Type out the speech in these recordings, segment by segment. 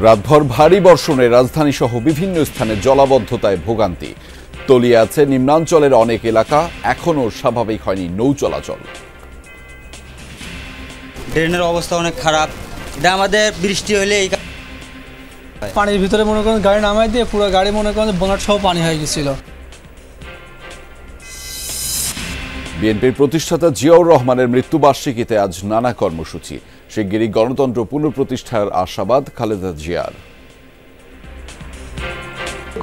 রাতভর ভারী বর্ষণে রাজধানী সহ বিভিন্ন স্থানে জলাবদ্ধতায় ভোগান্তি। তলিয়ে আছে নিম্নাঞ্চলের অনেক এলাকা, এখনো স্বাভাবিক হয়নি নৌ চলাচল। ড্রেনের অবস্থা অনেক খারাপ। এটা আমাদের বৃষ্টি হলে পানির ভিতরে মনে করেন গাড়ি নামাই দিয়ে পুরো গাড়ি মনে করেন বোনাট সহ পানি হয়ে গেছিল। বিএনপির প্রতিষ্ঠাতা জিয়াউর রহমানের মৃত্যুবার্ষিকীতে আজ নানা কর্মসূচি। শিগগিরই গণতন্ত্র পুনঃপ্রতিষ্ঠার আশাবাদ খালেদা জিয়ার।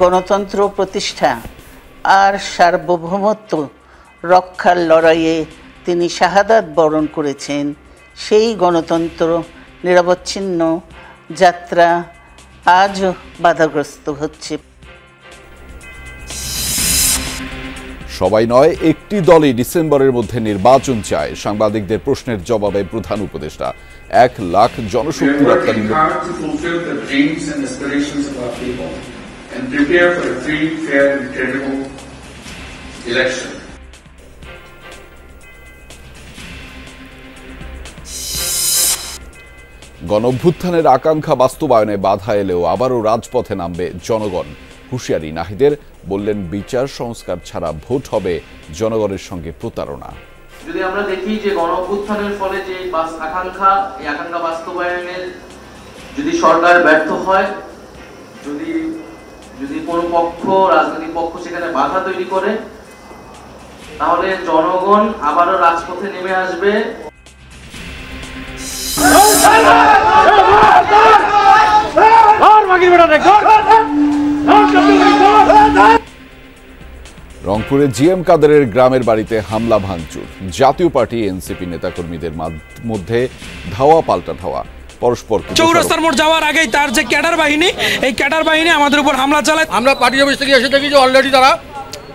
গণতন্ত্র প্রতিষ্ঠা আর সার্বভৌমত্ব রক্ষার লড়াইয়ে তিনি শাহাদাত বরণ করেছেন। সেই গণতন্ত্র নিরবচ্ছিন্ন যাত্রা আজও বাধাগ্রস্ত হচ্ছে। সবাই নয়, একটি দলই ডিসেম্বরের মধ্যে নির্বাচন চায়। সাংবাদিকদের প্রশ্নের জবাবে প্রধান উপদেষ্টা 1 লাখ জনশক্তি রপ্তানি গণঅভ্যুত্থানের আকাঙ্ক্ষা বাস্তবায়নে বাধা এলেও আবারও রাজপথে নামবে জনগণ। হুঁশিয়ারি নাহিদের, বললেন বিচার সংস্কার ছাড়া ভোট হবে জনগণের সঙ্গে প্রতারণা। যদি আমরা দেখি যে গণঅভ্যুত্থানের ফলে যে আকাঙ্ক্ষা, এই আকাঙ্ক্ষা বাস্তবায়নের যদি সরকার ব্যর্থ হয়, যদি কোনো পক্ষ, রাজনৈতিক পক্ষ সেখানে বাধা তৈরি করে, তাহলে জনগণ আবারও রাজপথে নেমে আসবে। রংপুরে জিএম কাদেরের গ্রামের বাড়িতে হামলা ভাঙচুর। জাতীয় পার্টি এনসিপি নেতাকর্মীদের মধ্যে ধাওয়া পাল্টা ধাওয়া। পরস্পর চৌরাস্তার মোড় যাওয়ার আগেই তার যে ক্যাডার বাহিনী, এই ক্যাডার বাহিনী আমাদের উপর হামলা চালায়। আমরা পার্টি অফিস থেকে এসে দেখি যে অলরেডি তারা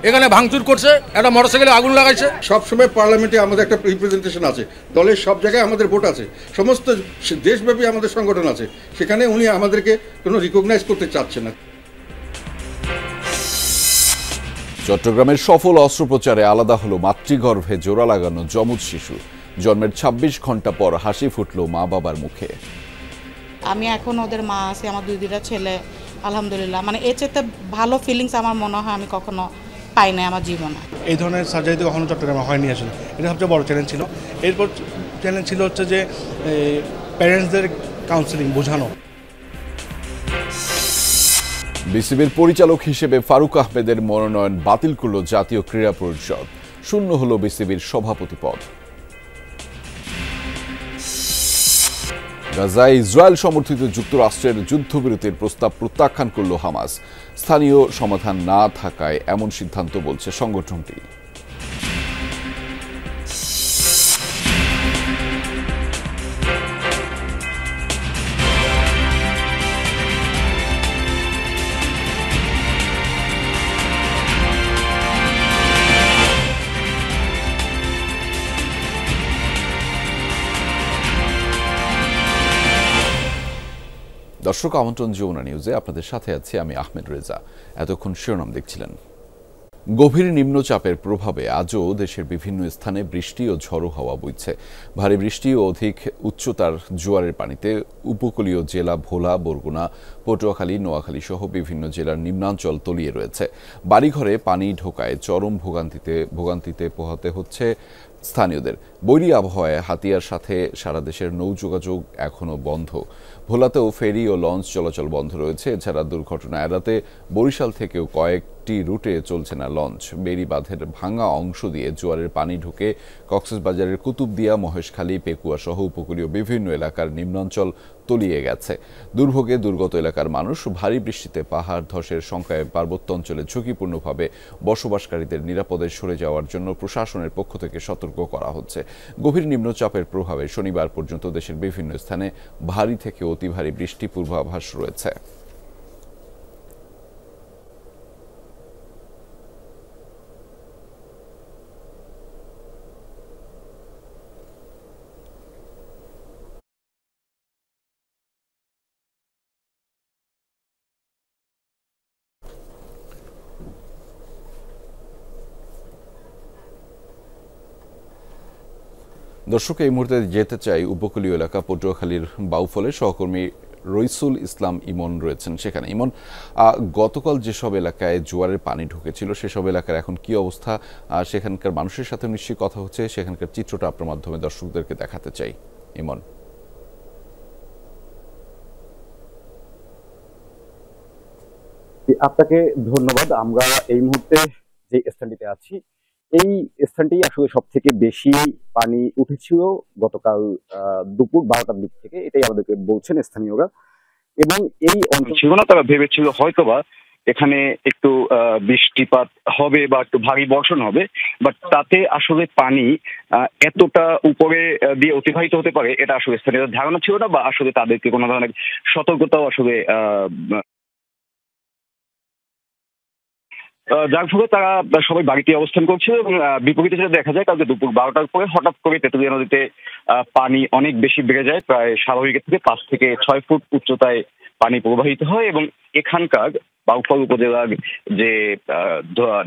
এখানে ভাঙচুর করছে, একটা মোটরসাইকেলে আগুন লাগাইছে। সবসময় পার্লামেন্টে আমাদের একটা রিপ্রেজেন্টেশন আছে, দলের সব জায়গায় আমাদের ভোট আছে, সমস্ত দেশব্যাপী আমাদের সংগঠন আছে, সেখানে উনি আমাদেরকে কোনো রিকগনাইজ করতে চাচ্ছে না। চট্টগ্রামের সফল অস্ত্রোপচারে আলাদা হলো মাতৃগর্ভে জোড়া লাগানো যমজ শিশু। জন্মের ২৬ ঘন্টা পর হাসি ফুটল মা বাবার মুখে। আমি এখন ওদের মা আছি, আমার দুইটা ছেলে, আলহামদুলিল্লাহ। মানে এর চেয়ে ভালো ফিলিংস আমার মনে হয় আমি কখনো পাই নাই আমার জীবনে। এই ধরনের সার্জারি তো কখনো চট্টগ্রামে হয়নি আসলে, এটা সবচেয়ে বড় চ্যালেঞ্জ ছিল। এরপর চ্যালেঞ্জ ছিল হচ্ছে যে প্যারেন্টসদের কাউন্সেলিং, বোঝানো। বিসিবির পরিচালক হিসেবে ফারুক আহমেদের মনোনয়ন বাতিল করল জাতীয় ক্রীড়া পরিষদ। শূন্য হল বিসিবির সভাপতি পদ। গাজায় ইসরায়েল সমর্থিত যুক্তরাষ্ট্রের যুদ্ধবিরতির প্রস্তাব প্রত্যাখ্যান করল হামাস। স্থানীয় সমাধান না থাকায় এমন সিদ্ধান্ত বলছে সংগঠনটি। দর্শক, আমন্ত্রণ যমুনা নিউজে আপনাদের সাথে আছি আমি আহমেদ রেজা। এতক্ষণ শিরোনাম দেখছিলেন। গভীর নিম্নচাপের প্রভাবে আজও দেশের বিভিন্ন স্থানে বৃষ্টি ও ঝড়ো হাওয়া বইছে। ভারী বৃষ্টি ও অধিক উচ্চতার জোয়ারের পানিতে উপকূলীয় জেলা ভোলা, বরগুনা, পটুয়াখালী, নোয়াখালী সহ বিভিন্ন জেলার নিম্নাঞ্চল তলিয়ে রয়েছে। বাড়িঘরে পানি ঢোকায় চরম ভোগান্তিতে পোহাতে হচ্ছে স্থানীয়দের। বৈরী আবহাওয়ায় হাতিয়ার সাথে সারা দেশের নৌ যোগাযোগ এখনও বন্ধ। ভোলাতেও ফেরি ও লঞ্চ চলাচল বন্ধ রয়েছে। এছাড়া দুর্ঘটনা এড়াতে বরিশাল থেকেও কয়েকটি রুটে চলছে না লঞ্চ। বেড়িবাঁধের ভাঙা অংশ দিয়ে জোয়ারের পানি ঢুকে কক্সবাজারের কুতুবদিয়া, মহেশখালী, পেকুয়া সহ উপকূলীয় বিভিন্ন এলাকার নিম্নাঞ্চল তলিয়ে গেছে। দুর্ভোগে দুর্গত এলাকার মানুষ। ভারী বৃষ্টিতে পাহাড় ধসের শঙ্কায় পার্বত্য অঞ্চলে ঝুঁকিপূর্ণভাবে বসবাসকারীদের নিরাপদে সরে যাওয়ার জন্য প্রশাসনের পক্ষ থেকে সতর্ক করা হচ্ছে। গভীর নিম্নচাপের প্রভাবে শনিবার পর্যন্ত দেশের বিভিন্ন স্থানে ভারী থেকে অতি ভারী বৃষ্টি পূর্বাভাস রয়েছে। দর্শক, এই মুহূর্তে যেতে চাই উপকূলীয় এলাকা পটুয়াখালীর বাউফলে। সহকর্মী রইসুল ইসলাম ইমন রয়েছেন সেখানে। ইমন, গতকাল যেসব এলাকায় জোয়ারের পানি ঢুকেছিল সেসব এলাকার এখন কি অবস্থা, সেখানকার মানুষের সাথে নিশ্চয়ই কথা হচ্ছে, সেখানকার চিত্রটা আপনার মাধ্যমে দর্শকদেরকে দেখাতে চাই। ইমন। আপনাকে ধন্যবাদ। আমরা এই মুহূর্তে যে স্থানটিতে আছি, এই স্থানটি আসলে সব থেকে বেশি পানি উঠেছিল গতকাল দুপুর 12টার দিক থেকে, এটাই আমাদেরকে বলছেন স্থানীয়রা। এবং এই অঞ্চল ছিল না, তারা ভেবেছিল হয়তোবা এখানে একটু বৃষ্টিপাত হবে বা একটু ভারী বর্ষণ হবে, বাট তাতে আসলে পানি এতটা উপরে দিয়ে অতিবাহিত হতে পারে এটা আসলে স্থানীয়দের ধারণা ছিল না, বা আসলে তাদেরকে কোনো ধরনের সতর্কতাও আসলে যার ফলে তারা সবাই বাড়িতে অবস্থান করছে। এবং বিপরীতে যেটা দেখা যায়, কালকে দুপুর 12টার পরে হঠাৎ করে তেঁতুলিয়া নদীতে পানি অনেক বেশি বেড়ে যায়, প্রায় স্বাভাবিকের থেকে 5 থেকে 6 ফুট উচ্চতায় পানি প্রবাহিত হয়। এবং এখানকার বাউফল উপজেলার যে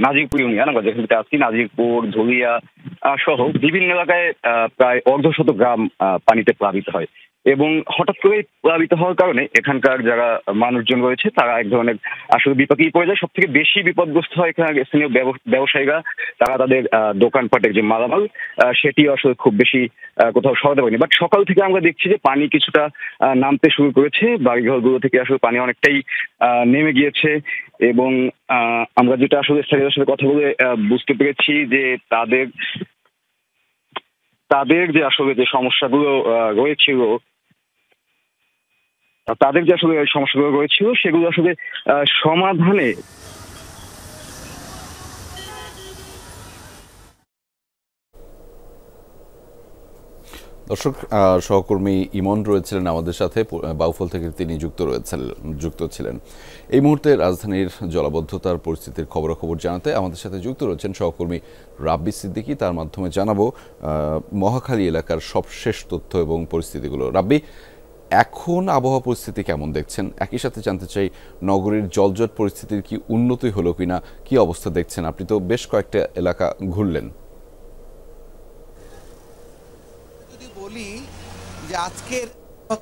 নাজিরপুর ইউনিয়ন, আমরা যেখানে আছি, নাজিরপুর, ধুলিয়া সহ বিভিন্ন এলাকায় প্রায় অর্ধশত গ্রাম পানিতে প্লাবিত হয়। এবং হঠাৎ করে প্লাবিত হওয়ার কারণে এখানকার যারা মানুষজন রয়েছে তারা এক ধরনের আসলে বিপাকেই পড়ে যায়। সব থেকে বেশি বিপদগ্রস্ত হয় এখানে স্থানীয় ব্যবসায়ীরা। তারা তাদের দোকানপাটের যে মালামাল সেটিও আসলে খুব বেশি কোথাও সরাতে পারেনি। বাট সকাল থেকে আমরা দেখছি যে পানি কিছুটা নামতে শুরু করেছে, বাড়িঘরগুলো থেকে আসলে পানি অনেকটাই নেমে গিয়েছে। এবং আমরা যেটা আসলে স্থানীয়দের সাথে কথা বলে বুঝতে পেরেছি যে তাদের যে আসলে যে সমস্যাগুলো রয়েছিল, সেগুলো আসলে সমাধানে দর্শক, সহকর্মী ইমন রয়েছিলেন আমাদের সাথে, বাউফল থেকে তিনি যুক্ত ছিলেন। এই মুহূর্তে রাজধানীর জলাবদ্ধতার পরিস্থিতির খবরাখবর জানাতে আমাদের সাথে যুক্ত রয়েছেন সহকর্মী রাব্বি সিদ্দিকী। তার মাধ্যমে জানাবো মহাখালী এলাকার সবশেষ তথ্য এবং পরিস্থিতিগুলো। রাব্বি, এখন আবহাওয়া পরিস্থিতি কেমন দেখছেন? একই সাথে জানতে চাই নগরীর জলজট পরিস্থিতির কি উন্নতি হলো কিনা, কি অবস্থা দেখছেন? আপনি তো বেশ কয়েকটা এলাকা ঘুরলেন। বলি যে আজকের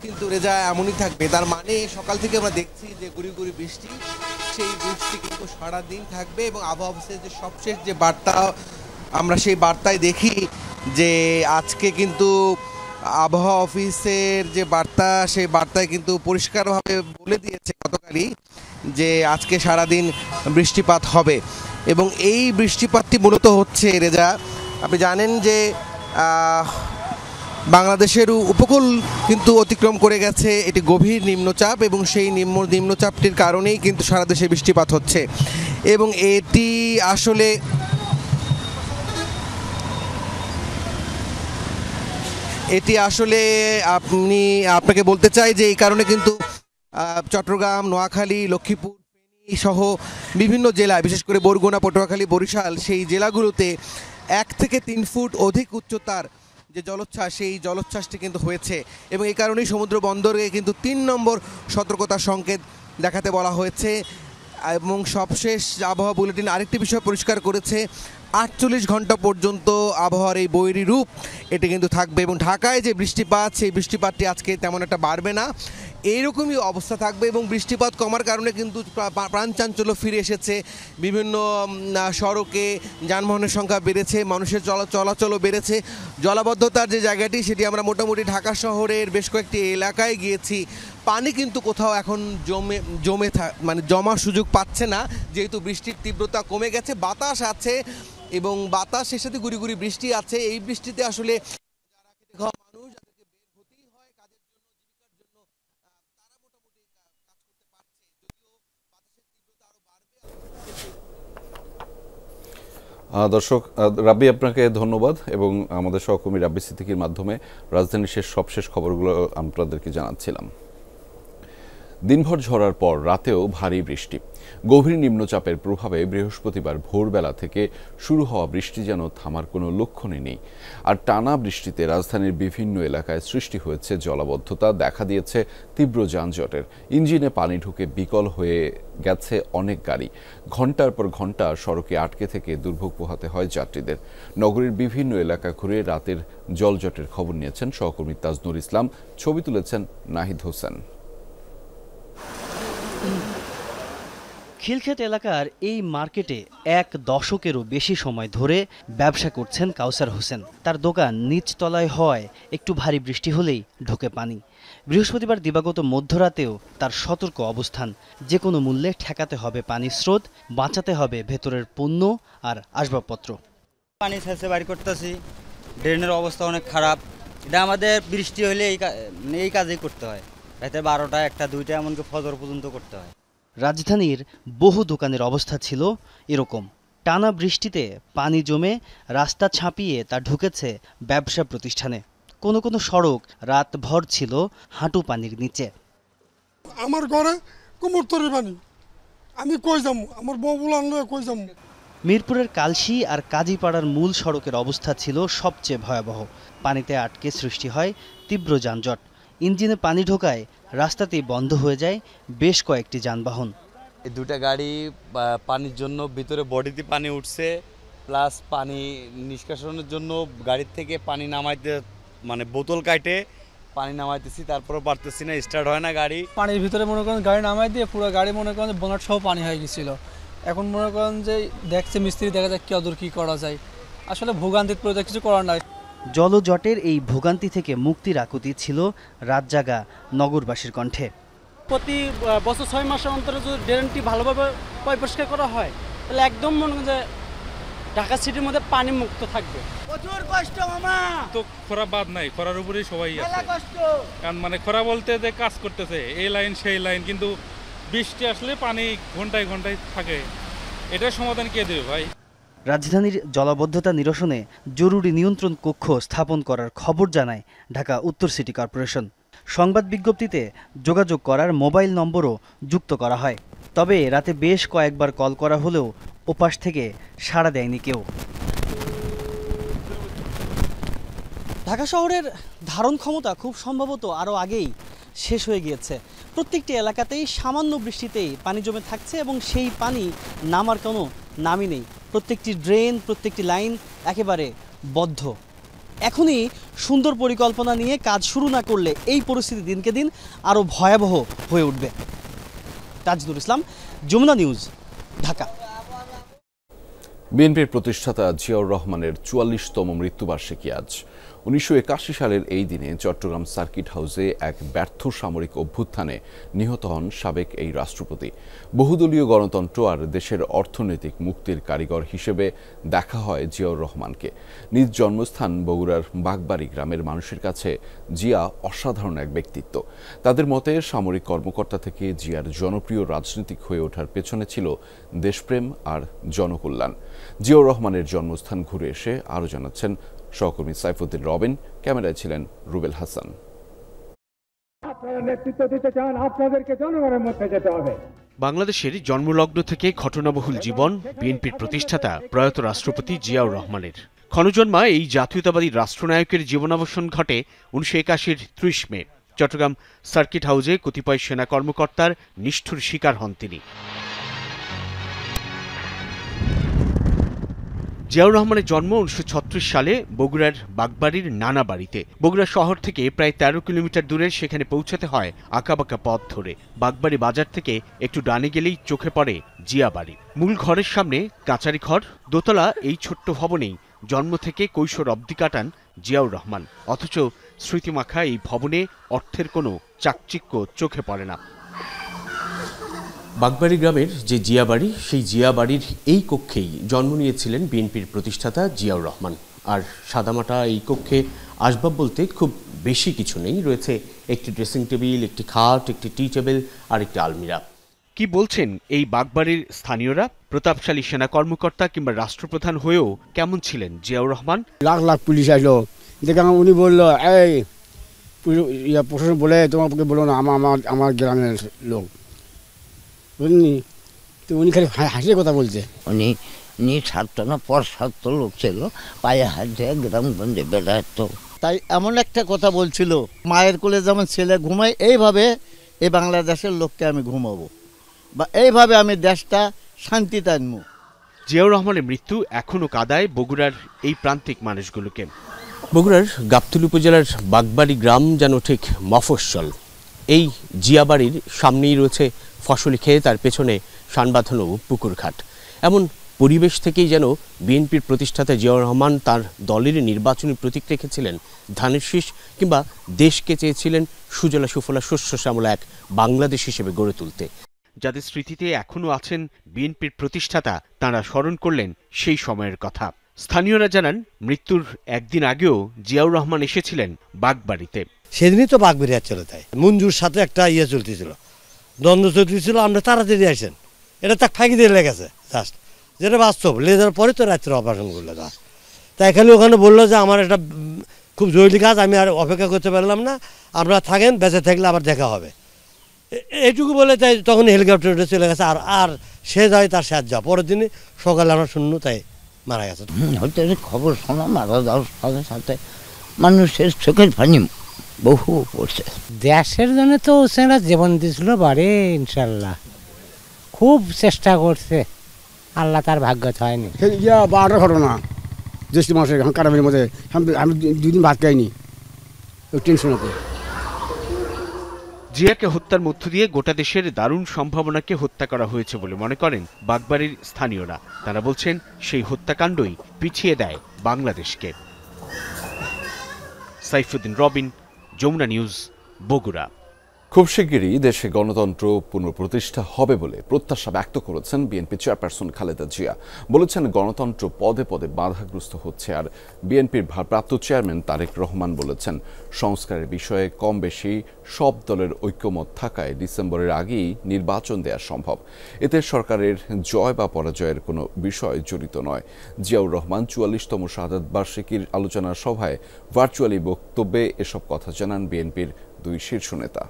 কিন্তু রেজা এমনই থাকবে, তার মানে সকাল থেকে আমরা দেখছি যে গুড়ি গুড়ি বৃষ্টি, সেই বৃষ্টি কিন্তু সারাদিন থাকবে। এবং আবহাওয়া অফিসের যে সবশেষ যে বার্তা, আমরা সেই বার্তায় দেখি যে আজকে কিন্তু আবহাওয়া অফিসের যে বার্তা, সেই বার্তায় কিন্তু পরিষ্কারভাবে বলে দিয়েছে গতকালই যে আজকে সারাদিন বৃষ্টিপাত হবে। এবং এই বৃষ্টিপাতটি মূলত হচ্ছে, রেজা আপনি জানেন যে বাংলাদেশের উপকূল কিন্তু অতিক্রম করে গেছে এটি গভীর নিম্নচাপ, এবং সেই নিম্নচাপটির কারণেই কিন্তু সারা দেশে বৃষ্টিপাত হচ্ছে। এবং এটি আসলে আপনাকে বলতে চাই যে এই কারণে কিন্তু চট্টগ্রাম, নোয়াখালী, লক্ষ্মীপুর, ফেনী সহ বিভিন্ন জেলায়, বিশেষ করে বরগুনা, পটুয়াখালী, বরিশাল, সেই জেলাগুলোতে 1 থেকে 3 ফুট অধিক উচ্চতার যে জলোচ্ছ্বাস, সেই জলোচ্ছ্বাসটি কিন্তু হয়েছে। এবং এই কারণেই সমুদ্র বন্দরে কিন্তু 3 নম্বর সতর্কতার সংকেত দেখাতে বলা হয়েছে। এবং সবশেষ আবহাওয়া বুলেটিন আরেকটি বিষয় পরিষ্কার করেছে, 48 ঘন্টা পর্যন্ত আবহাওয়ার এই বৈরী রূপ এটি কিন্তু থাকবে। এবং ঢাকায় যে বৃষ্টিপাত, সেই বৃষ্টিপাতটি আজকে তেমন একটা বাড়বে না, এইরকমই অবস্থা থাকবে। এবং বৃষ্টিপাত কমার কারণে কিন্তু প্রাণচাঞ্চল্য ফিরে এসেছে। বিভিন্ন সড়কে যানবাহনের সংখ্যা বেড়েছে, মানুষের চলাচলও বেড়েছে। জলাবদ্ধতার যে জায়গাটি, সেটি আমরা মোটামুটি ঢাকা শহরের বেশ কয়েকটি এলাকায় গিয়েছি। পানি কিন্তু কোথাও এখন জমার সুযোগ পাচ্ছে না, যেহেতু বৃষ্টির তীব্রতা কমে গেছে। বাতাস আছে, এবং বাতাসের সাথে গুড়ি গুড়ি বৃষ্টি আছে। এই বৃষ্টিতে আসলে যারা খেটে খাওয়া মানুষ, যাদেরকে বের হতেই হয় কাজের জন্য, জীবিকার জন্য, তারা মোটামুটি কাজ করতে পারছে, যদিও বাতাসের তীব্রতা আরো বাড়বে। দর্শক, রাব্বি আপনাকে ধন্যবাদ। এবং আমাদের সহকর্মী রাব্বি সিদ্দিকীর মাধ্যমে রাজধানীর সবশেষ খবরগুলো আপনাদেরকে জানাচ্ছিলাম। দিনভর ঝরার পর রাতেও ভারী বৃষ্টি। গভীর নিম্নচাপের প্রভাবে বৃহস্পতিবার ভোরবেলা থেকে শুরু হওয়া বৃষ্টি যেন থামার কোনো লক্ষণই নেই। আর টানা বৃষ্টিতে রাজধানীর বিভিন্ন এলাকায় সৃষ্টি হয়েছে জলাবদ্ধতা, দেখা দিয়েছে তীব্র যানজটের। ইঞ্জিনে পানি ঢুকে বিকল হয়ে গেছে অনেক গাড়ি। ঘণ্টার পর ঘণ্টা সড়কে আটকে থেকে দুর্ভোগ পোহাতে হয় যাত্রীদের। নগরীর বিভিন্ন এলাকা ঘুরে রাতের জলজটের খবর নিয়েছেন সহকর্মী তাজনুর ইসলাম, ছবি তুলেছেন নাহিদ হোসেন। খিলক্ষেত এলাকার এই মার্কেটে এক দশকেরও বেশি সময় ধরে ব্যবসা করছেন কাউসার হোসেন। তার দোকান নিচতলায় হওয়ায় একটু ভারী বৃষ্টি হলেই ঢোকে পানি। বৃহস্পতিবার দিবাগত মধ্যরাতেও তার সতর্ক অবস্থান, যে কোনো মূল্যে ঠেকাতে হবে পানির স্রোত, বাঁচাতে হবে ভেতরের পণ্য আর আসবাবপত্র। পানি ছেঁচে বাড়ি করতেছি, ড্রেনের অবস্থা অনেক খারাপ। এটা আমাদের বৃষ্টি হলে এই কাজই করতে হয়, রাতে 12টা 1টা 2টা এমনকি ফজর পর্যন্ত করতে হয়। রাজধানীর বহু দোকানের অবস্থা ছিল এরকম। টানা বৃষ্টিতে পানি জমে রাস্তা ছাপিয়ে তা ঢুকেছে ব্যবসা প্রতিষ্ঠানে। কোনো কোনো সড়ক রাতভর ছিল হাঁটু পানির নিচে। আমার ঘরে কোমর তরি পানি, আমি কই যাবো, আমার বউ বলে কই যাবো। মিরপুরের কালশি আর কাজীপাড়ার মূল সড়কের অবস্থা ছিল সবচেয়ে ভয়াবহ। পানিতে আটকে সৃষ্টি হয় তীব্র যানজট। ইঞ্জিনে পানি ঢোকায় রাস্তাতেই বন্ধ হয়ে যায় বেশ কয়েকটি যানবাহন। এই দুটা গাড়ি পানির জন্য ভিতরে বডিতে পানি উঠছে, প্লাস পানি নিষ্কাশনের জন্য গাড়ির থেকে পানি নামাইতে মানে বোতল কাটে পানি নামাইতেছি, তারপরে পারতেছি না, স্টার্ট হয় না গাড়ি। পানির ভিতরে মনে করেন গাড়ি নামাই দিয়ে পুরো গাড়ি মনে করেন বোনাট সহ পানি হয়ে গেছিল। এখন মনে করেন যে দেখছে মিস্ত্রি, দেখা যাক কতদূর কী করা যায়। আসলে ভোগান্তির প্রয়োজন, কিছু করার নাই। জলজটের এই ভোগান্তি থেকে মুক্তির আকুতি ছিল রাতজাগা নগরবাসীর কণ্ঠে। প্রতি বছর 6 মাসের অন্তরে যদি ড্রেনটি ভালোভাবে পরিষ্কার করা হয়, তাহলে একদম মনে করেন যে ঢাকা সিটির মধ্যে পানি মুক্ত থাকবে। প্রচুর কষ্ট মামা, তো খরা বাদ নাই, খরার উপরেই সবাই আছে। কারণ মানে খরা বলতে যে কাজ করতেছে এই লাইন সেই লাইন, কিন্তু বৃষ্টি আসলে পানি ঘন্টায় ঘন্টায় থাকে। এটার সমাধান কে দেবে ভাই? রাজধানীর জলাবদ্ধতা নিরসনে জরুরি নিয়ন্ত্রণ কক্ষ স্থাপন করার খবর জানায় ঢাকা উত্তর সিটি কর্পোরেশন। সংবাদ বিজ্ঞপ্তিতে যোগাযোগ করার মোবাইল নম্বরও যুক্ত করা হয়। তবে রাতে বেশ কয়েকবার কল করা হলেও ওপাশ থেকে সাড়া দেয়নি কেউ। ঢাকা শহরের ধারণ ক্ষমতা খুব সম্ভবত আরও আগেই শেষ হয়ে গিয়েছে। প্রত্যেকটি এলাকাতেই সামান্য বৃষ্টিতেই পানি জমে থাকছে এবং সেই পানি নামার কোনো নামই নেই। প্রত্যেকটি ড্রেন, প্রত্যেকটি লাইন একেবারে বদ্ধ। এখনই সুন্দর পরিকল্পনা নিয়ে কাজ শুরু না করলে এই পরিস্থিতি দিনকে দিন আরও ভয়াবহ হয়ে উঠবে। তাজদুল ইসলাম, যমুনা নিউজ, ঢাকা। বিএনপির প্রতিষ্ঠাতা জিয়াউর রহমানের ৪৪তম মৃত্যুবার্ষিকী আজ। ১৯৮১ সালের এই দিনে চট্টগ্রাম সার্কিট হাউসে এক ব্যর্থ সামরিক অভ্যুত্থানে নিহত হন সাবেক এই রাষ্ট্রপতি। বহুদলীয় গণতন্ত্র আর দেশের অর্থনৈতিক মুক্তির কারিগর হিসেবে দেখা হয় জিয়াউর রহমানকে। নিজ জন্মস্থান বগুড়ার বাগবাড়ি গ্রামের মানুষের কাছে জিয়া অসাধারণ এক ব্যক্তিত্ব। তাদের মতে সামরিক কর্মকর্তা থেকে জিয়ার জনপ্রিয় রাজনীতিক হয়ে ওঠার পেছনে ছিল দেশপ্রেম আর জনকল্যাণ। জিয়াউর রহমানের জন্মস্থান ঘুরে এসে আরও জানাচ্ছেন সহকর্মী সাইফুদ্দিন রবিন। ক্যামেরায় ছিলেন রুবেল হাসান। বাংলাদেশের জন্মলগ্ন থেকে ঘটনাবহুল জীবন বিএনপির প্রতিষ্ঠাতা প্রয়াত রাষ্ট্রপতি জিয়াউর রহমানের। ক্ষণজন্মা এই জাতীয়তাবাদী রাষ্ট্রনায়কের জীবনাবসান ঘটে ১৯৮১-র ৩০ মে। চট্টগ্রাম সার্কিট হাউসে কতিপয় সেনা কর্মকর্তার নিষ্ঠুর শিকার হন তিনি। জিয়াউর রহমানের জন্ম ১৯৩৬ সালে বগুড়ার বাগবাড়ির নানা বাড়িতে। বগুড়া শহর থেকে প্রায় ১৩ কিলোমিটার দূরে সেখানে পৌঁছাতে হয় আঁকাবাঁকা পথ ধরে। বাগবাড়ি বাজার থেকে একটু ডানে গেলেই চোখে পড়ে জিয়া বাড়ি। মূল ঘরের সামনে কাচারি ঘর, দোতলা এই ছোট্ট ভবনেই জন্ম থেকে কৈশোর অবধি কাটান জিয়াউর রহমান। অথচ স্মৃতিমাখা এই ভবনে অর্থের কোনো চাকচিক্য চোখে পড়ে না। বাগবাড়ি গ্রামের যে জিয়া বাড়ি, সেই জিয়া বাড়ির এই কক্ষেই জন্ম নিয়েছিলেন বিএনপির প্রতিষ্ঠাতা জিয়াউর রহমান। আর সাদামাটা এই কক্ষে আসবাব বলতে খুব বেশি কিছু নেই। রয়েছে একটি ড্রেসিং টেবিল, একটি খাট, একটি টি টেবিল আর একটি আলমিরা। কি বলছেন এই বাগবাড়ির স্থানীয়রা? প্রতাপশালী সেনা কর্মকর্তা কিংবা রাষ্ট্রপ্রধান হয়েও কেমন ছিলেন জিয়াউর রহমান? লাখ লাখ পুলিশ আসলো, উনি বললো এই প্রশাসন বলে তোমাকে বলো না আমার গ্রামের লোক, বুঝলি? তো উনি খালি হাসিয়ে কথা বলছে। উনি স্বার্থ না পর স্বার্থ লোক ছিল, পায়ে হাত দিয়ে গ্রামগঞ্জে বেড়াত। তাই এমন একটা কথা বলছিল, মায়ের কোলে যেমন ছেলে ঘুমায় এইভাবে এই বাংলাদেশের লোককে আমি ঘুমাবো, বা এইভাবে আমি দেশটা শান্তিতে আনবো। জিয়াউর রহমানের মৃত্যু এখনও কাঁদায় বগুড়ার এই প্রান্তিক মানুষগুলোকে। বগুড়ার গাবতলী উপজেলার বাগবাড়ি গ্রাম যেন ঠিক মফস্বল। এই জিয়া বাড়ির সামনেই রয়েছে ফসলি ক্ষেত, তার পেছনে শানবাঁধানো পুকুরঘাট। এমন পরিবেশ থেকেই যেন বিএনপির প্রতিষ্ঠাতা জিয়াউর রহমান তার দলের নির্বাচনী প্রতীক রেখেছিলেন ধানের শীষ, কিংবা দেশকে চেয়েছিলেন সুজলা সুফলা শস্য শ্যামলা এক বাংলাদেশ হিসেবে গড়ে তুলতে। যাদের স্মৃতিতে এখনও আছেন বিএনপির প্রতিষ্ঠাতা, তাঁরা স্মরণ করলেন সেই সময়ের কথা। স্থানীয়রা জানান, মৃত্যুর একদিন আগেও জিয়াউর রহমান এসেছিলেন বাগবাড়িতে। সেদিনই তো বাগবাড়ি আসছিল, তাই মঞ্জুর সাথে একটা চলতেছিল, দ্বন্দ্ব চলতেছিল। আমরা তাড়াতাড়ি আসেন, এটা তাক ফাঁকি দিয়ে লেগেছে জাস্ট, যেটা বাস্তব। লেজার পরে তো রাত্রে অপারেশন করলো জাস্ট। তাই ওখানে বললো যে আমার একটা খুব জরুরি কাজ, আমি আর অপেক্ষা করতে পারলাম না, আপনারা থাকেন, বেঁচে থাকলে আবার দেখা হবে, এইটুকু বলে। তাই তখন হেলিকপ্টারে চলে গেছে। আর সে যায় তার সাথ যা, পরের দিনে সকালে আমরা শূন্য, তাই মারা গেছে। হয়তো খবর শোনা মারা যাওয়ার সাথে সাথে মানুষের চোখের পানি বহু পড়ছে। দেশের জন্য তো সেটা জীবন দিয়েছিল বারে, ইনশাল্লাহ খুব চেষ্টা করছে, আল্লাহ তার ভাগ্য হয়নি। বারোটা ঘটনা জ্যৈষ্ঠ মাসে কারামের মধ্যে আমি 2 দিন ভাত খাইনি টেনশনতে। জিয়াকে হত্যার মধ্য দিয়ে গোটা দেশের দারুণ সম্ভাবনাকে হত্যা করা হয়েছে বলে মনে করেন বাগবাড়ির স্থানীয়রা। তারা বলছেন, সেই হত্যাকাণ্ডই পিছিয়ে দেয় বাংলাদেশকে। সাইফুদ্দিন রবিন, যমুনা নিউজ, বগুড়া। খুব শিগগিরই দেশে গণতন্ত্র পুনঃপ্রতিষ্ঠা হবে বলে প্রত্যাশা ব্যক্ত করেছেন বিএনপি চেয়ারপারসন খালেদা জিয়া। বলেছেন, গণতন্ত্র পদে পদে বাধাগ্রস্ত হচ্ছে। আর বিএনপির ভারপ্রাপ্ত চেয়ারম্যান তারেক রহমান বলেছেন, সংস্কারের বিষয়ে কম বেশি সব দলের ঐক্যমত থাকায় ডিসেম্বরের আগেই নির্বাচন দেওয়া সম্ভব। এতে সরকারের জয় বা পরাজয়ের কোনো বিষয় জড়িত নয়। জিয়াউর রহমান 44তম শাহাদাত বার্ষিকীর আলোচনা সভায় ভার্চুয়ালি বক্তব্যে এসব কথা জানান বিএনপির 2 শীর্ষ নেতা।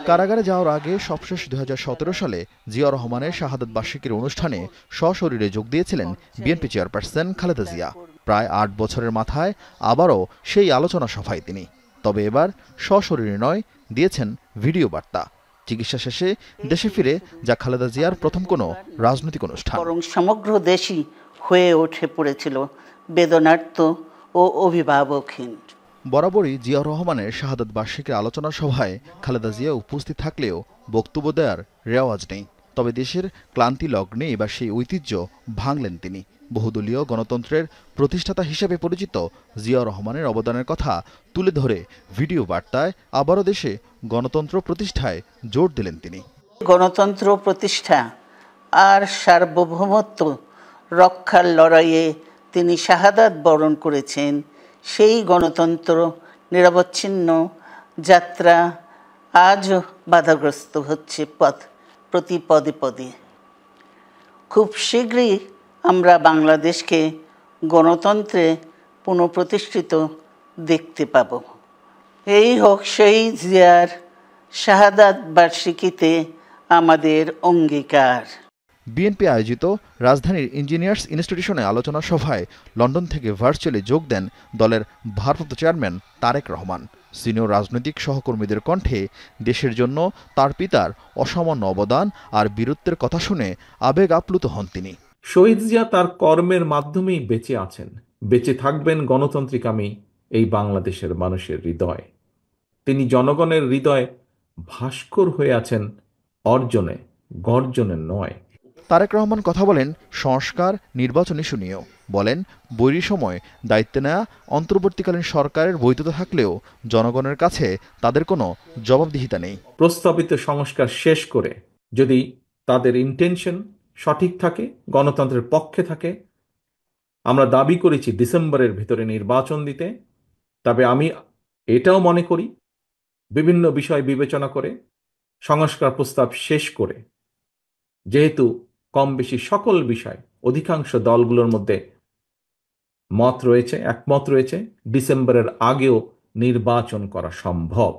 কারাগারে যাওয়ার আগে সবশেষ 2017 সালে জিয়া রহমানের শাহাদাত বার্ষিকীর অনুষ্ঠানে সশরীরে যোগ দিয়েছিলেন বিএনপি চেয়ারপারসন খালেদা জিয়া। প্রায় 8 বছরের মাথায় আবারও সেই আলোচনা সভায় তিনি, তবে এবার সশরীরে নয়, দিয়েছেন ভিডিও বার্তা। চিকিৎসা শেষে দেশে ফিরে যা খালেদা জিয়ার প্রথম কোনো রাজনৈতিক অনুষ্ঠান। বরং সমগ্র দেশই হয়ে উঠে পড়েছিল বেদনার্ত ও অভিভাবকহীন। বরাবরই জিয়া রহমানের শাহাদাত বার্ষিকীর আলোচনা সভায় খালেদা জিয়া উপস্থিত থাকলেও বক্তব্য দেওয়ার রেওয়াজ নেই। তবে দেশের ক্লান্তি লগ্নে এবার সেই ঐতিহ্য ভাঙলেন তিনি। বহুদলীয় গণতন্ত্রের প্রতিষ্ঠাতা হিসেবে পরিচিত জিয়া রহমানের অবদানের কথা তুলে ধরে ভিডিও বার্তায় আবারও দেশে গণতন্ত্র প্রতিষ্ঠায় জোর দিলেন তিনি। গণতন্ত্র প্রতিষ্ঠা আর সার্বভৌমত্ব রক্ষার লড়াইয়ে তিনি শাহাদাত বরণ করেছেন। সেই গণতন্ত্র নিরবচ্ছিন্ন যাত্রা আজও বাধাগ্রস্ত হচ্ছে প্রতি পদে পদে। খুব শীঘ্রই আমরা বাংলাদেশকে গণতন্ত্রে পুনঃপ্রতিষ্ঠিত দেখতে পাব। এই হোক শহীদ জিয়ার শাহাদাত বার্ষিকীতে আমাদের অঙ্গীকার। বিএনপি আয়োজিত রাজধানীর ইঞ্জিনিয়ার্স ইনস্টিটিউশনে আলোচনা সভায় লন্ডন থেকে ভার্চুয়ালি যোগ দেন দলের ভারপ্রাপ্ত চেয়ারম্যান তারেক রহমান। সিনিয়র রাজনৈতিক সহকর্মীদের কণ্ঠে দেশের জন্য তার পিতার অসামান্য অবদান আর বীরত্বের কথা শুনে আবেগ আপ্লুত হন তিনি। শহীদ জিয়া তার কর্মের মাধ্যমেই বেঁচে আছেন, বেঁচে থাকবেন গণতান্ত্রিকামী এই বাংলাদেশের মানুষের হৃদয়। তিনি জনগণের হৃদয়ে ভাস্কর হয়ে আছেন অর্জনে, গর্জনে নয়। তারেক রহমান কথা বলেন সংস্কার, নির্বাচন ইস্যু নিয়েও। বলেন, বৈরী সময় দায়িত্বে নেওয়া অন্তর্বর্তীকালীন সরকারের বৈধতা থাকলেও জনগণের কাছে তাদের কোনো জবাবদিহিতা নেই। প্রস্তাবিত সংস্কার শেষ করে যদি তাদের ইন্টেনশন সঠিক থাকে, গণতন্ত্রের পক্ষে থাকে, আমরা দাবি করেছি ডিসেম্বরের ভিতরে নির্বাচন দিতে। তবে আমি এটাও মনে করি বিভিন্ন বিষয় বিবেচনা করে সংস্কার প্রস্তাব শেষ করে, যেহেতু কম বেশি সকল বিষয় অধিকাংশ দলগুলোর মধ্যে একমত রয়েছে, ডিসেম্বরের আগেও নির্বাচন করা সম্ভব।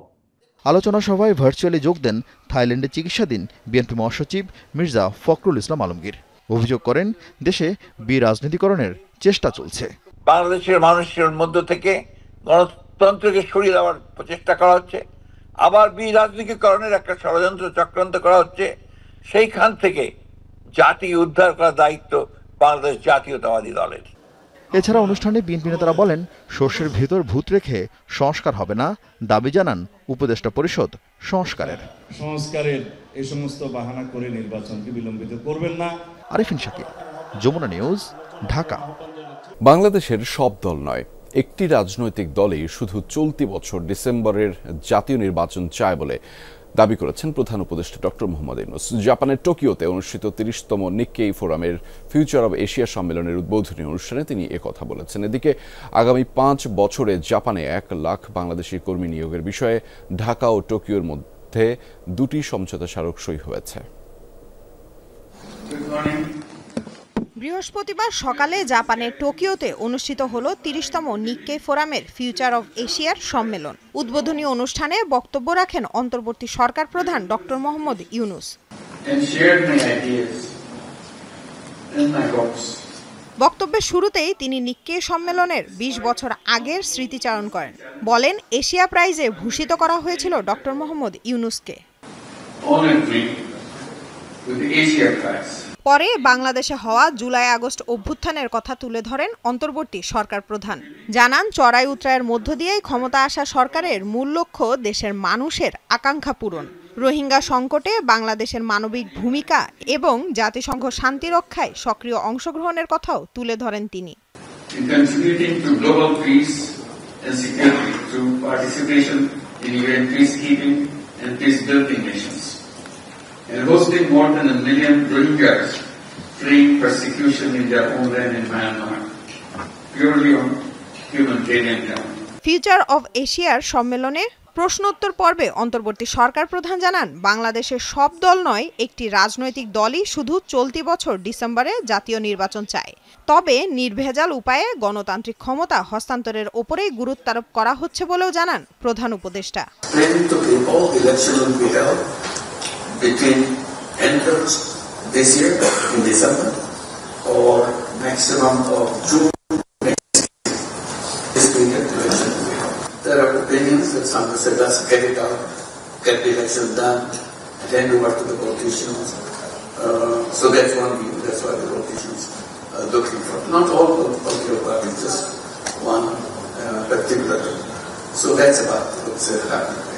আলোচনা সভায় ভার্চুয়ালি যোগ দেন থাইল্যান্ডে চিকিৎসাধীন বিএনপি মহাসচিব মির্জা ফখরুল ইসলাম আলমগীর। অভিযোগ করেন, দেশে বিরাজনীতিকরণের চেষ্টা চলছে। বাংলাদেশের মানুষের মধ্য থেকে গণতন্ত্রকে সরিয়ে দেওয়ার প্রচেষ্টা করা হচ্ছে, আবার বিরাজনীতিকরণের একটা ষড়যন্ত্র চক্রান্ত করা হচ্ছে। সেইখান থেকে জাতি উদ্ধার করার দায়িত্ব বাংলাদেশ জাতীয়তাবাদী দলের। এছাড়া অনুষ্ঠানে বিএনপি নেতারা বলেন, শস্যের ভিতর ভূত রেখে সংস্কার হবে না, দাবি জানান উপদেষ্টা পরিষদ সংস্কারের এই সমস্ত বাহানা করে নির্বাচনকে বিলম্বিত করবেন না। আরিফিন শাকিল, যমুনা নিউজ, ঢাকা। বাংলাদেশের সব দল নয়, একটি রাজনৈতিক দলই শুধু চলতি বছর ডিসেম্বরের জাতীয় নির্বাচন চায় বলে দাবি করেছেন প্রধান উপদেষ্টা ডক্টর মোহাম্মদ ইউনূস। জাপানের টোকিওতে অনুষ্ঠিত 30তম নিক্কেই ফোরামের ফিউচার অব এশিয়া সম্মেলনের উদ্বোধনী অনুষ্ঠানে তিনি একথা বলেছেন। এদিকে আগামী 5 বছরে জাপানে 1 লাখ বাংলাদেশি কর্মী নিয়োগের বিষয়ে ঢাকা ও টোকিওর মধ্যে 2টি সমঝোতা স্মারক সই হয়েছে। বৃহস্পতিবার সকালে জাপানের টোকিওতে অনুষ্ঠিত হল 30তম নিক্কেই ফোরামের ফিউচার অব এশিয়ার সম্মেলন। উদ্বোধনী অনুষ্ঠানে বক্তব্য রাখেন অন্তর্বর্তী সরকার প্রধান ডক্টর মোহাম্মদ ইউনূস। বক্তব্যের শুরুতেই তিনি নিক্কেই সম্মেলনের 20 বছর আগের স্মৃতিচারণ করেন। বলেন, এশিয়া প্রাইজে ভূষিত করা হয়েছিল ডক্টর মোহাম্মদ ইউনূসকে। পরে বাংলাদেশে হওয়া জুলাই আগস্ট অভ্যুত্থানের কথা তুলে ধরেন অন্তর্বর্তী সরকার প্রধান। জানান, চড়াই উতরাইয়ের মধ্য দিয়েই ক্ষমতা আসা সরকারের মূল লক্ষ্য দেশের মানুষের আকাঙ্ক্ষা পূরণ। রোহিঙ্গা সংকটে বাংলাদেশের মানবিক ভূমিকা এবং জাতিসংঘ শান্তি রক্ষায় সক্রিয় অংশগ্রহণের কথাও তুলে ধরেন তিনি। and hosting more than 1 million Rohingyas fleeing persecution in their homeland in Myanmar, purely on humanitarian grounds. Future of এশিয়ার সম্মেলনে প্রশ্নোত্তর পর্বে অন্তর্বর্তী সরকার প্রধান জানান, বাংলাদেশের সব দল নয়, একটি রাজনৈতিক দলই শুধু চলতি বছর ডিসেম্বরে জাতীয় নির্বাচন চায়। তবে নির্ভেজাল উপায়ে গণতান্ত্রিক ক্ষমতা হস্তান্তরের ওপরেই গুরুত্ব আরোপ করা হচ্ছে বলেও জানান প্রধান উপদেষ্টা। Between end of this year in December or maximum of June next year, this period election will be held. There are opinions that some have said, let's get it out, get the election done, and hand over to the politicians. So that's one view, that's why the politicians are looking for. Not all political parties, just one particular. So that's about what's happening.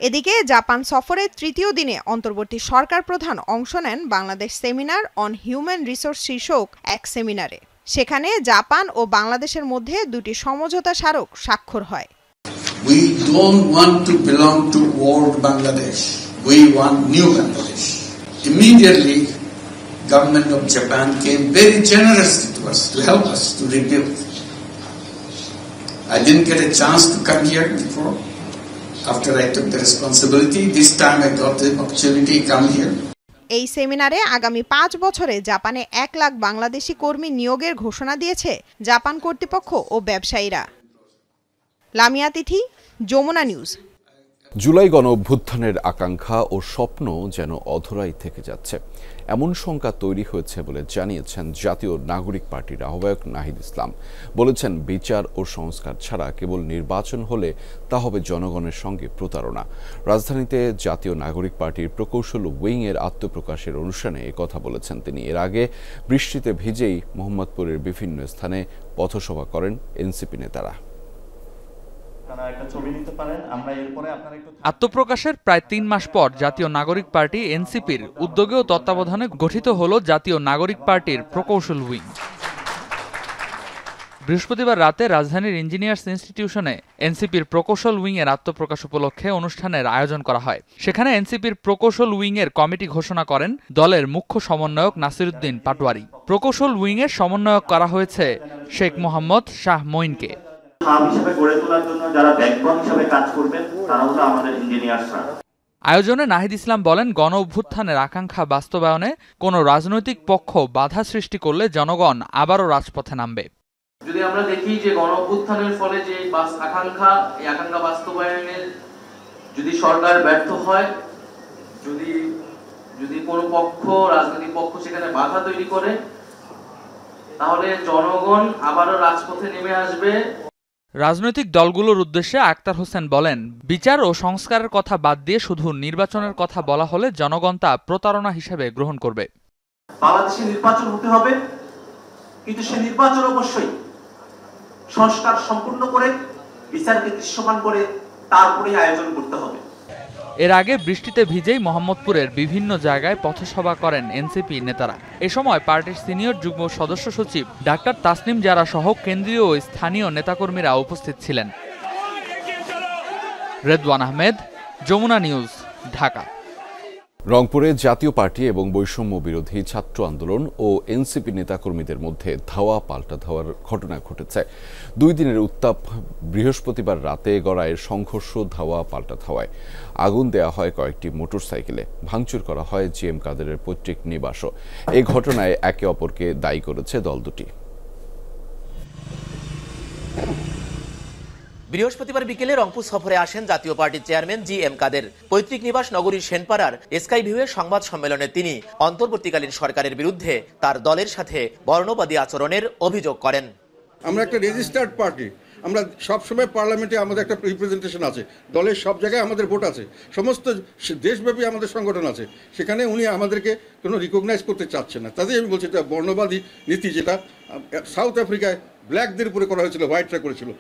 এদিকে Japan সফরের 3য় দিনে অন্তর্বর্তী সরকার প্রধান অংশ নেন Bangladesh seminar on human resource শীর্ষক এক সেমিনারে। সেখানে জাপান ও বাংলাদেশের মধ্যে 2টি সমঝোতা স্মারক স্বাক্ষর হয়। We don't want to belong to old Bangladesh. We want new Bangladesh. Immediately, government of Japan came very generously to us to help us to rebuild. I didn't get a chance to come here before. After I took the responsibility, this time I got the opportunity to come here. এই সেমিনারে আগামী 5 বছরে জাপানে 1 লাখ বাংলাদেশি কর্মী নিয়োগের ঘোষণা দিয়েছে Japan কর্তৃপক্ষ ও ব্যবসায়ীরা। লামিয়া তিথি, যমুনা নিউজ। জুলাই গণ অভ্যুত্থানের আকাঙ্ক্ষা ও স্বপ্ন যেন অধরাই থেকে যাচ্ছে, এমন শঙ্কা তৈরি হয়েছে বলে জানিয়েছেন জাতীয় নাগরিক পার্টির আহ্বায়ক নাহিদ ইসলাম। বলেছেন, বিচার ও সংস্কার ছাড়া কেবল নির্বাচন হলে তা হবে জনগণের সঙ্গে প্রতারণা। রাজধানীতে জাতীয় নাগরিক পার্টির প্রকৌশল উইং এর আত্মপ্রকাশের অনুষ্ঠানে একথা বলেছেন তিনি। এর আগে বৃষ্টিতে ভিজেই মোহাম্মদপুরের বিভিন্ন স্থানে পথসভা করেন এনসিপি নেতারা। আত্মপ্রকাশের প্রায় 3 মাস পর জাতীয় নাগরিক পার্টি এনসিপির উদ্যোগে ও তত্ত্বাবধানে গঠিত হল জাতীয় নাগরিক পার্টির প্রকৌশল উইং। বৃহস্পতিবার রাতে রাজধানীর ইঞ্জিনিয়ার্স ইনস্টিটিউশনে এনসিপির প্রকৌশল উইং এর আত্মপ্রকাশ উপলক্ষে অনুষ্ঠানের আয়োজন করা হয়। সেখানে এনসিপির প্রকৌশল উইং এর কমিটি ঘোষণা করেন দলের মুখ্য সমন্বয়ক নাসিরউদ্দিন পাটোয়ারি। প্রকৌশল উইং এর সমন্বয়ক করা হয়েছে শেখ মোহাম্মদ শাহ মঈনকে। আয়োজনে নাহিদ ইসলাম বলেন, গণ অভ্যুত্থানের আকাঙ্ক্ষা বাস্তবায়নে কোনো রাজনৈতিক পক্ষ বাধা সৃষ্টি করলে জনগণ আবারও রাজপথে নামবে। যদি আমরা দেখি যে গণ অভ্যুত্থানের ফলে যে আকাঙ্ক্ষা, এই আকাঙ্ক্ষা বাস্তবায়নের যদি সরকার ব্যর্থ হয়, যদি কোনো পক্ষ, রাজনৈতিক পক্ষ সেখানে বাধা তৈরি করে, তাহলে জনগণ আবারও রাজপথে নেমে আসবে। রাজনৈতিক দলগুলোর উদ্দেশ্যে আক্তার হোসেন বলেন, বিচার ও সংস্কারের কথা বাদ দিয়ে শুধু নির্বাচনের কথা বলা হলে জনগণ তা প্রতারণা হিসেবে গ্রহণ করবে। বাংলাদেশে নির্বাচন হতে হবে, কিন্তু সেই নির্বাচন অবশ্যই সংস্কার সম্পূর্ণ করে বিচারকে দৃশ্যমান করে তারপরে আয়োজন করতে হবে। এর আগে বৃষ্টিতে ভিজেই মোহাম্মদপুরের বিভিন্ন জায়গায় পথসভা করেন এনসিপি নেতারা। এ সময় পার্টির সিনিয়র যুগ্ম সদস্য সচিব ডাক্তার তাসনিম জারা সহ কেন্দ্রীয় ও স্থানীয় নেতাকর্মীরা উপস্থিত ছিলেন। রেদওয়ান আহমেদ, যমুনা নিউজ, ঢাকা। রংপুরে জাতীয় পার্টি এবং বৈষম্য বিরোধী ছাত্র আন্দোলন ও এনসিপি নেতাকর্মীদের মধ্যে ধাওয়া পাল্টা ধাওয়ার ঘটনা ঘটেছে। 2 দিনের উত্তাপ বৃহস্পতিবার রাতে গড়ায় সংঘর্ষ, ধাওয়া পাল্টা ধাওয়ায় আগুন দেয়া হয় কয়েকটি মোটরসাইকেলে, ভাঙচুর করা হয় জিএম কাদেরের পৈতৃক নিবাসও। এই ঘটনায় একে অপরকে দায়ী করেছে দল দুটি। বৃহস্পতিবার বিকেলে রংপুর সফরে আসেন জাতীয় পার্টির চেয়ারম্যান জিএম কাদের। পৈতৃক নিবাস নগরীর সেনপাড়ার স্কাই ভিউয়ে সংবাদ সম্মেলনে তিনি অন্তর্বর্তীকালীন সরকারের বিরুদ্ধে তার দলের সাথে বর্ণবাদী আচরণের অভিযোগ করেন। আমরা একটা রেজিস্টার্ড পার্টি, আমরা সবসময় পার্লামেন্টে আমাদের একটা রিপ্রেজেন্টেশন আছে, দলের সব জায়গায় আমাদের ভোট আছে, সমস্ত দেশব্যাপী আমাদের সংগঠন আছে, সেখানে উনি আমাদেরকে কোনো রিকগনাইজ করতে চাচ্ছেন না। তাতেই আমি বলছি এটা বর্ণবাদী নীতি, যেটা সাউথ আফ্রিকায় ব্ল্যাকদের উপরে করা হয়েছিল, হোয়াইটরা করেছিল।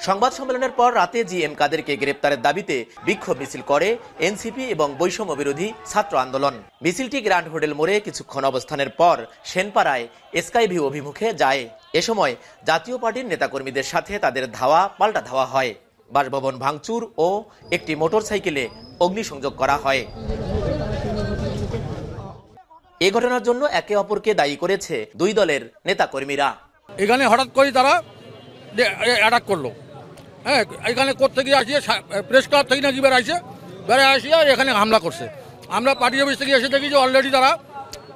সংবাদ সম্মেলনের পর রাতে জিএম কাদেরকে গ্রেপ্তারের দাবিতে বিক্ষোভ মিছিল করে এনসিপি এবং বৈষম্য বিরোধী ছাত্র আন্দোলন। মিছিলটি গ্র্যান্ড হোটেল মোড়ে কিছুক্ষণ অবস্থানের পর সেনপাড়ায় স্কাই ভিউ অভিমুখে যায়। এ সময় জাতীয় পার্টির নেতাকর্মীদের সাথে তাদের ধাওয়া পাল্টা ধাওয়া হয়। বাসভবন ভাঙচুর ও একটি মোটরসাইকেলে অগ্নিসংযোগ করা হয়। এ ঘটনার জন্য একে অপরকে দায়ী করেছে 2 দলের নেতাকর্মীরা। এখানে হঠাৎ করে তারা অ্যাটাক করলো। হ্যাঁ, এখানে কোথেকে আসিয়ে প্রেস ক্লাব থেকে নাকি বেড়ে আসিয়া এখানে হামলা করছে। আমরা পার্টি অফিস থেকে এসে দেখি যে অলরেডি তারা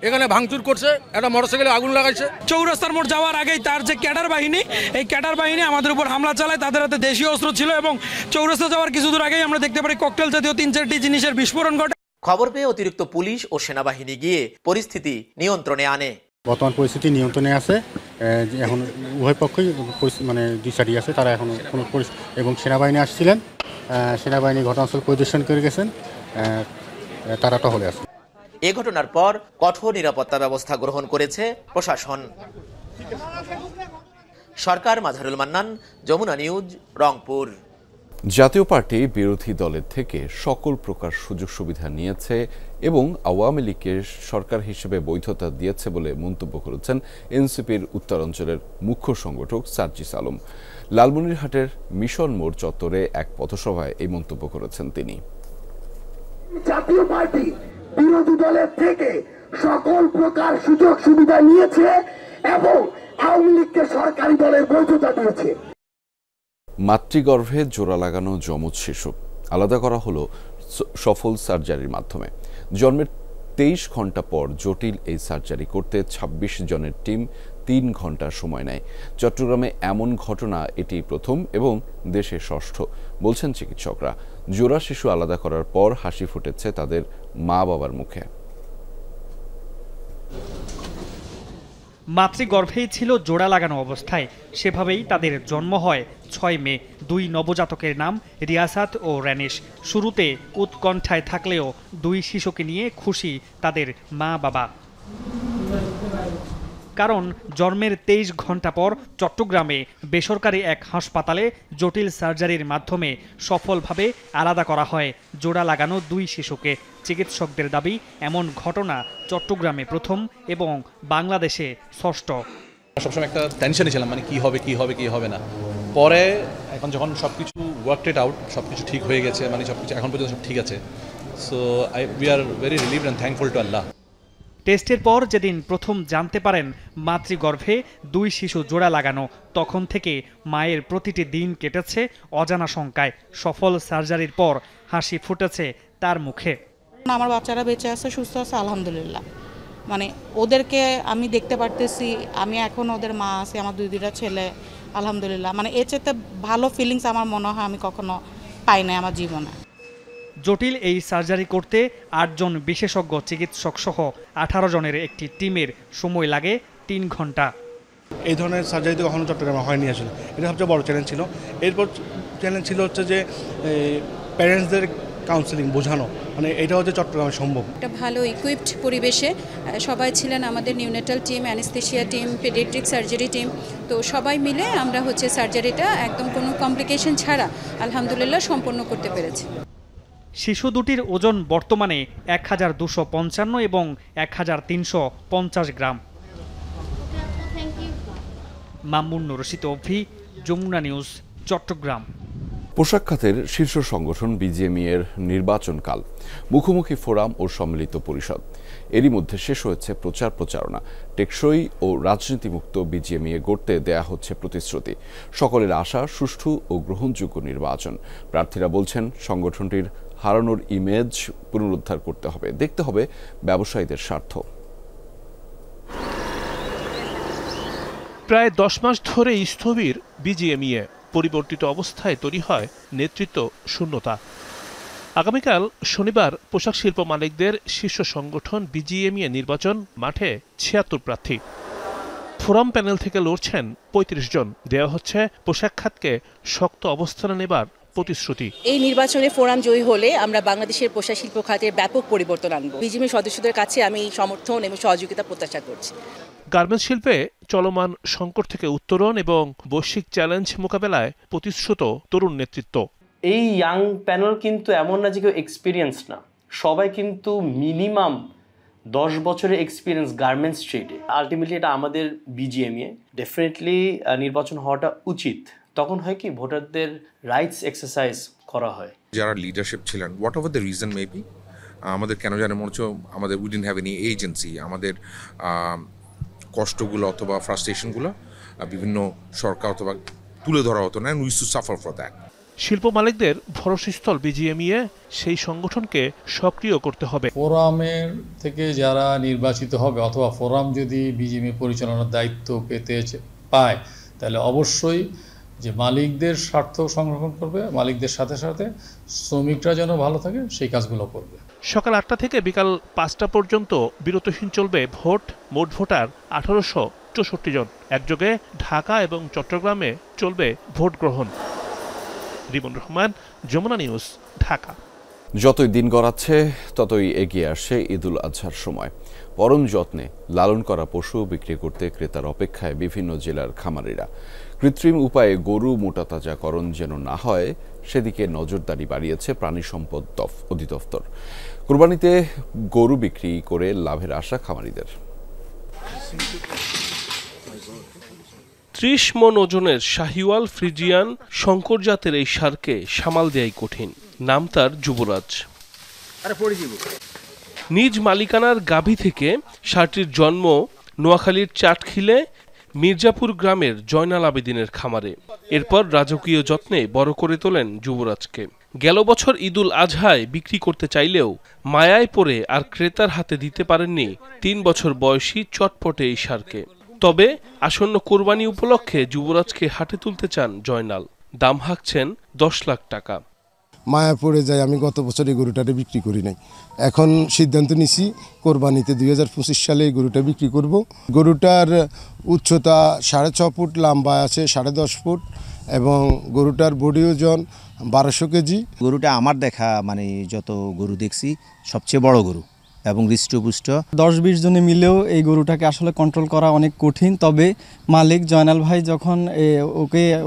এখানে ভাঙচুর করছে, একটা মোটরসাইকেলে আগুন লাগাইছে। চৌরাস্তার মোড় যাওয়ার আগেই তার যে ক্যাডার বাহিনী, এই ক্যাডার বাহিনী আমাদের উপর হামলা চালায়। তাদের হাতে দেশীয় অস্ত্র ছিল এবং চৌরাস্তা যাওয়ার কিছু দূর আগেই আমরা দেখতে পারি ককটেল জাতীয় 3-4টি জিনিসের বিস্ফোরণ ঘটে। খবর পেয়ে অতিরিক্ত পুলিশ ও সেনাবাহিনী গিয়ে পরিস্থিতি নিয়ন্ত্রণে আনে। বর্তমান পরিস্থিতি নিয়ন্ত্রণে আছে। এখন উভয় পক্ষই মানে দ্বিচারী আছে, তারা এখন কোনো এবং সেনাবাহিনী আসছিলেন, সেনাবাহিনী ঘটনাস্থল পরিদর্শন করে গেছেন, তারা টহলে আছে। এ ঘটনার পর কঠোর নিরাপত্তা ব্যবস্থা গ্রহণ করেছে প্রশাসন। সরকার, মাঝারুল মান্নান, যমুনা নিউজ, রংপুর। জাতীয় পার্টি বিরোধী দলের থেকে সকল প্রকার সুযোগ সুবিধা নিয়েছে এবং আওয়ামী লীগের সরকার হিসেবে বৈধতা দিয়েছে বলে মন্তব্য করেছেন এনসিপির উত্তরাঞ্চলের মুখ্য সংগঠক সার্জিস আলম। লালমনিরহাটের মিশন মোড় চত্বরে এক পথসভায় এই মন্তব্য করেছেন তিনি। জাতীয় পার্টি বিরোধী দলের থেকে সকল প্রকার সুযোগ সুবিধা নিয়েছে এবং আওয়ামী লীগকে সরকারি দলের বৈধতা দিয়েছে। মাতৃগর্ভে জোড়া লাগানো যমজ শিশু আলাদা করা হলো সফল সার্জারির মাধ্যমে। জন্মের 23 ঘন্টা পর জটিল এই সার্জারি করতে 26 জনের টিম 3 ঘন্টা সময় নেয়। চট্টগ্রামে এমন ঘটনা এটি প্রথম এবং দেশে ষষ্ঠ বলছেন চিকিৎসকরা। জোড়া শিশু আলাদা করার পর হাসি ফুটেছে তাদের মা বাবার মুখে। মাতৃগর্ভেই ছিল জোড়া লাগানো অবস্থায়, সেভাবেই তাদের জন্ম হয় 6 মে। 2 নবজাতকের নাম রিয়াসাত ও রানিশ। শুরুতে উৎকণ্ঠায় থাকলেও 2 শিশুকে নিয়ে খুশি তাদের মা বাবা। কারণ জন্মের 23 ঘন্টা পর চট্টগ্রামে বেসরকারি এক হাসপাতালে জটিল সার্জারির মাধ্যমে সফলভাবে আলাদা করা হয় জোড়া লাগানো 2 শিশুকে। চিকিৎসকদের দাবি এমন ঘটনা চট্টগ্রামে প্রথম এবং বাংলাদেশে ষষ্ঠ। সবসময় একটা টেনশনে ছিলাম, মানে কি হবে না। পরে এখন যখন সবকিছু ওয়ার্কড আউট, সবকিছু ঠিক হয়ে গেছে, মানে সবকিছু এখন পর্যন্ত সব ঠিক আছে। So we are very relieved and thankful to Allah. টেস্টের পর যেদিন প্রথম জানতে পারেন মাতৃগর্ভে 2 শিশু জোড়া লাগানো, তখন থেকে মায়ের প্রতিটি দিন কেটেছে অজানা শঙ্কায়। সফল সার্জারির পর হাসি ফুটেছে তার মুখে। আমার বাচ্চারা বেঁচে আছে, সুস্থ আছে, আলহামদুলিল্লাহ। মানে ওদেরকে আমি দেখতে পারতেছি, আমি এখন ওদের মা আছি, আমার 2টা ছেলে, আলহামদুলিল্লাহ। মানে এর চেয়ে ভালো ফিলিংস আমার মনে হয় আমি কখনো পাই নাই আমার জীবনে। জটিল এই সার্জারি করতে 8 জন বিশেষজ্ঞ চিকিৎসক সহ 18 জনের একটি টিমের সময় লাগে 3 ঘন্টা। এই ধরনের সার্জারি তো কখনো চট্টগ্রামে হয়নি আসলে, এটা সবচেয়ে বড় চ্যালেঞ্জ ছিল। এরপর চ্যালেঞ্জ ছিল হচ্ছে যে প্যারেন্টসদের কাউন্সেলিং, বোঝানো মানে এটা হচ্ছে চট্টগ্রামে সম্ভব। একটা ভালো ইকুইপড পরিবেশে সবাই ছিলেন, আমাদের neonatal team, anaesthesia team, paediatric surgery team, তো সবাই মিলে আমরা সার্জারিটা একদম কোনো কমপ্লিকেশন ছাড়া আলহামদুলিল্লাহ সম্পন্ন করতে পেরেছি। শিশু দুটির ওজন বর্তমানে 1255 এবং 1350 গ্রাম। মামুন রশিদ অভি, যমুনা নিউজ, চট্টগ্রাম। পোশাক খাতের শীর্ষ সংগঠন বিজিএমইএ এর নির্বাচনকাল, মুখোমুখি ফোরাম ও সম্মিলিত পরিষদ, এরই মধ্যে শেষ হয়েছে প্রচারণা। টেকসই ও রাজনীতিমুক্ত বিজিএমইএ গড়তে দেয়া হচ্ছে প্রতিশ্রুতি। সকলের আশা সুষ্ঠু ও গ্রহণযোগ্য নির্বাচন। প্রার্থীরা বলছেন সংগঠনটির হারানোর ইমেজ পুনরুদ্ধার করতে হবে, দেখতে হবে ব্যবসায়ীদের স্বার্থ। প্রায় 10 মাস ধরে স্থবির বিজিএমইএ, পরিবর্তিত অবস্থায় তৈরি হয় নেতৃত্ব শূন্যতা। আগামীকাল শনিবার পোশাক শিল্প মালিকদের শীর্ষ সংগঠন বিজিএমইএ নির্বাচন, মাঠে 76 প্রার্থী। ফোরাম প্যানেল থেকে লড়ছেন 35 জন। দেওয়া হচ্ছে পোশাক খাতকে শক্ত অবস্থানে নেবার প্রতিশ্রুতি। এই নির্বাচনে ফোরাম জয়ী হলে আমরা বাংলাদেশের পোশাক শিল্প খাতের ব্যাপক পরিবর্তন আনব। বিজিএমইএ সদস্যদের কাছে আমি সমর্থন এবং সহযোগিতা প্রত্যাশা করছি। গার্মেন্টস শিল্পে চলমান সংকট থেকে উত্তরণ এবং বৈশ্বিক চ্যালেঞ্জ মোকাবেলায় প্রতিশ্রুত তরুণ নেতৃত্ব। এই ইয়াং প্যানেল কিন্তু এমন না যে কেউ এক্সপিরিয়েন্স না, সবাই কিন্তু মিনিমাম 10 বছরের এক্সপিরিয়েন্স গার্মেন্টস ট্রেডে। আলটিমেটলি এটা আমাদের বিজিএমইএ, ডেফিনেটলি নির্বাচন হওয়াটা উচিত। তখন হয় কি, ভোটারদের রাইটস এক্সারসাইজ করা হয়। যারা লিডারশিপ ছিলেন, what ever the reason may be, আমাদের কেন জানে মনে হচ্ছে আমাদের we didn't have any agency. আমাদের কষ্টগুলো অথবা ফ্রাস্ট্রেশনগুলো বিভিন্ন সরকার অথবা তুলে ধরা হতো না, we use to suffer for that. শিল্প মালিকদের ভরসাস্থল বিজিএমইএ, সেই সংগঠনকে সক্রিয় করতে হবে। ফোরামের থেকে যারা নির্বাচিত হবে অথবা ফোরাম যদি বিজিএমইএ পরিচালনার দায়িত্ব পেতে পায়, তাহলে অবশ্যই যে মালিকদের স্বার্থ সংরক্ষণ করবে, মালিকদের সাথে সাথে শ্রমিকরা যেন ভালো থাকে সেই কাজগুলো করবে। সকাল 8টা থেকে বিকাল 5টা পর্যন্ত বিরতিহীন চলবে ভোট। মোট ভোটার 1864 জন। একযোগে ঢাকা এবং চট্টগ্রামে চলবে ভোট গ্রহণ। রিমন রহমান, যমুনা নিউজ, ঢাকা। যতই দিন গড়াচ্ছে ততই এগিয়ে আসে ঈদুল আজহার সময়। পরম যত্নে লালন করা পশু বিক্রি করতে ক্রেতার অপেক্ষায় বিভিন্ন জেলার খামারিরা। কৃত্রিম উপায়ে গরু মোটাতাজাকরণ যেন না হয়, সেদিকে নজরদারি বাড়িয়েছে প্রাণী সম্পদ অধিদপ্তর। কুরবানিতে গরু বিক্রি করে লাভের আশা খামারিদের। 30 মণ ওজনের শাহিওয়াল ফ্রিজিয়ান শঙ্কর জাতের এই ষাঁড়কে সামাল দেয়াই কঠিন। নাম তার যুবরাজ। নিজ মালিকানার গাভী থেকে ষাঁড়টির জন্ম নোয়াখালীর চাটখিলে মির্জাপুর গ্রামের জয়নাল আবেদিনের খামারে। এরপর রাজকীয় যত্নে বড় করে তোলেন যুবরাজকে। গেল বছর ঈদুল আজহায় বিক্রি করতে চাইলেও মায়ায় পড়ে আর ক্রেতার হাতে দিতে পারেননি 3 বছর বয়সী চটপটে এই ষাঁড়কে। তবে আসন্ন কোরবানি উপলক্ষে যুবরাজকে হাটে তুলতে চান জয়নাল। দাম হাঁকছেন 10 লাখ টাকা। মায়া পড়ে যায়, আমি গত বছর এই গরুটারে বিক্রি করি নাই। এখন সিদ্ধান্ত নিছি কোরবানিতে 2025 সালে এই গরুটা বিক্রি করব। গরুটার উচ্চতা 6.5 ফুট, লম্বা আছে 10.5 ফুট এবং গরুটার বডি ওজন 1200 কেজি। গরুটা আমার দেখা মানে যত গরু দেখছি সবচেয়ে বড় গরু এবং হৃষ্টপুষ্ট। 10-20 জনে মিলেও এই গরুটাকে আসলে কন্ট্রোল করা অনেক কঠিন। তবে মালিক জয়নাল ভাই যখন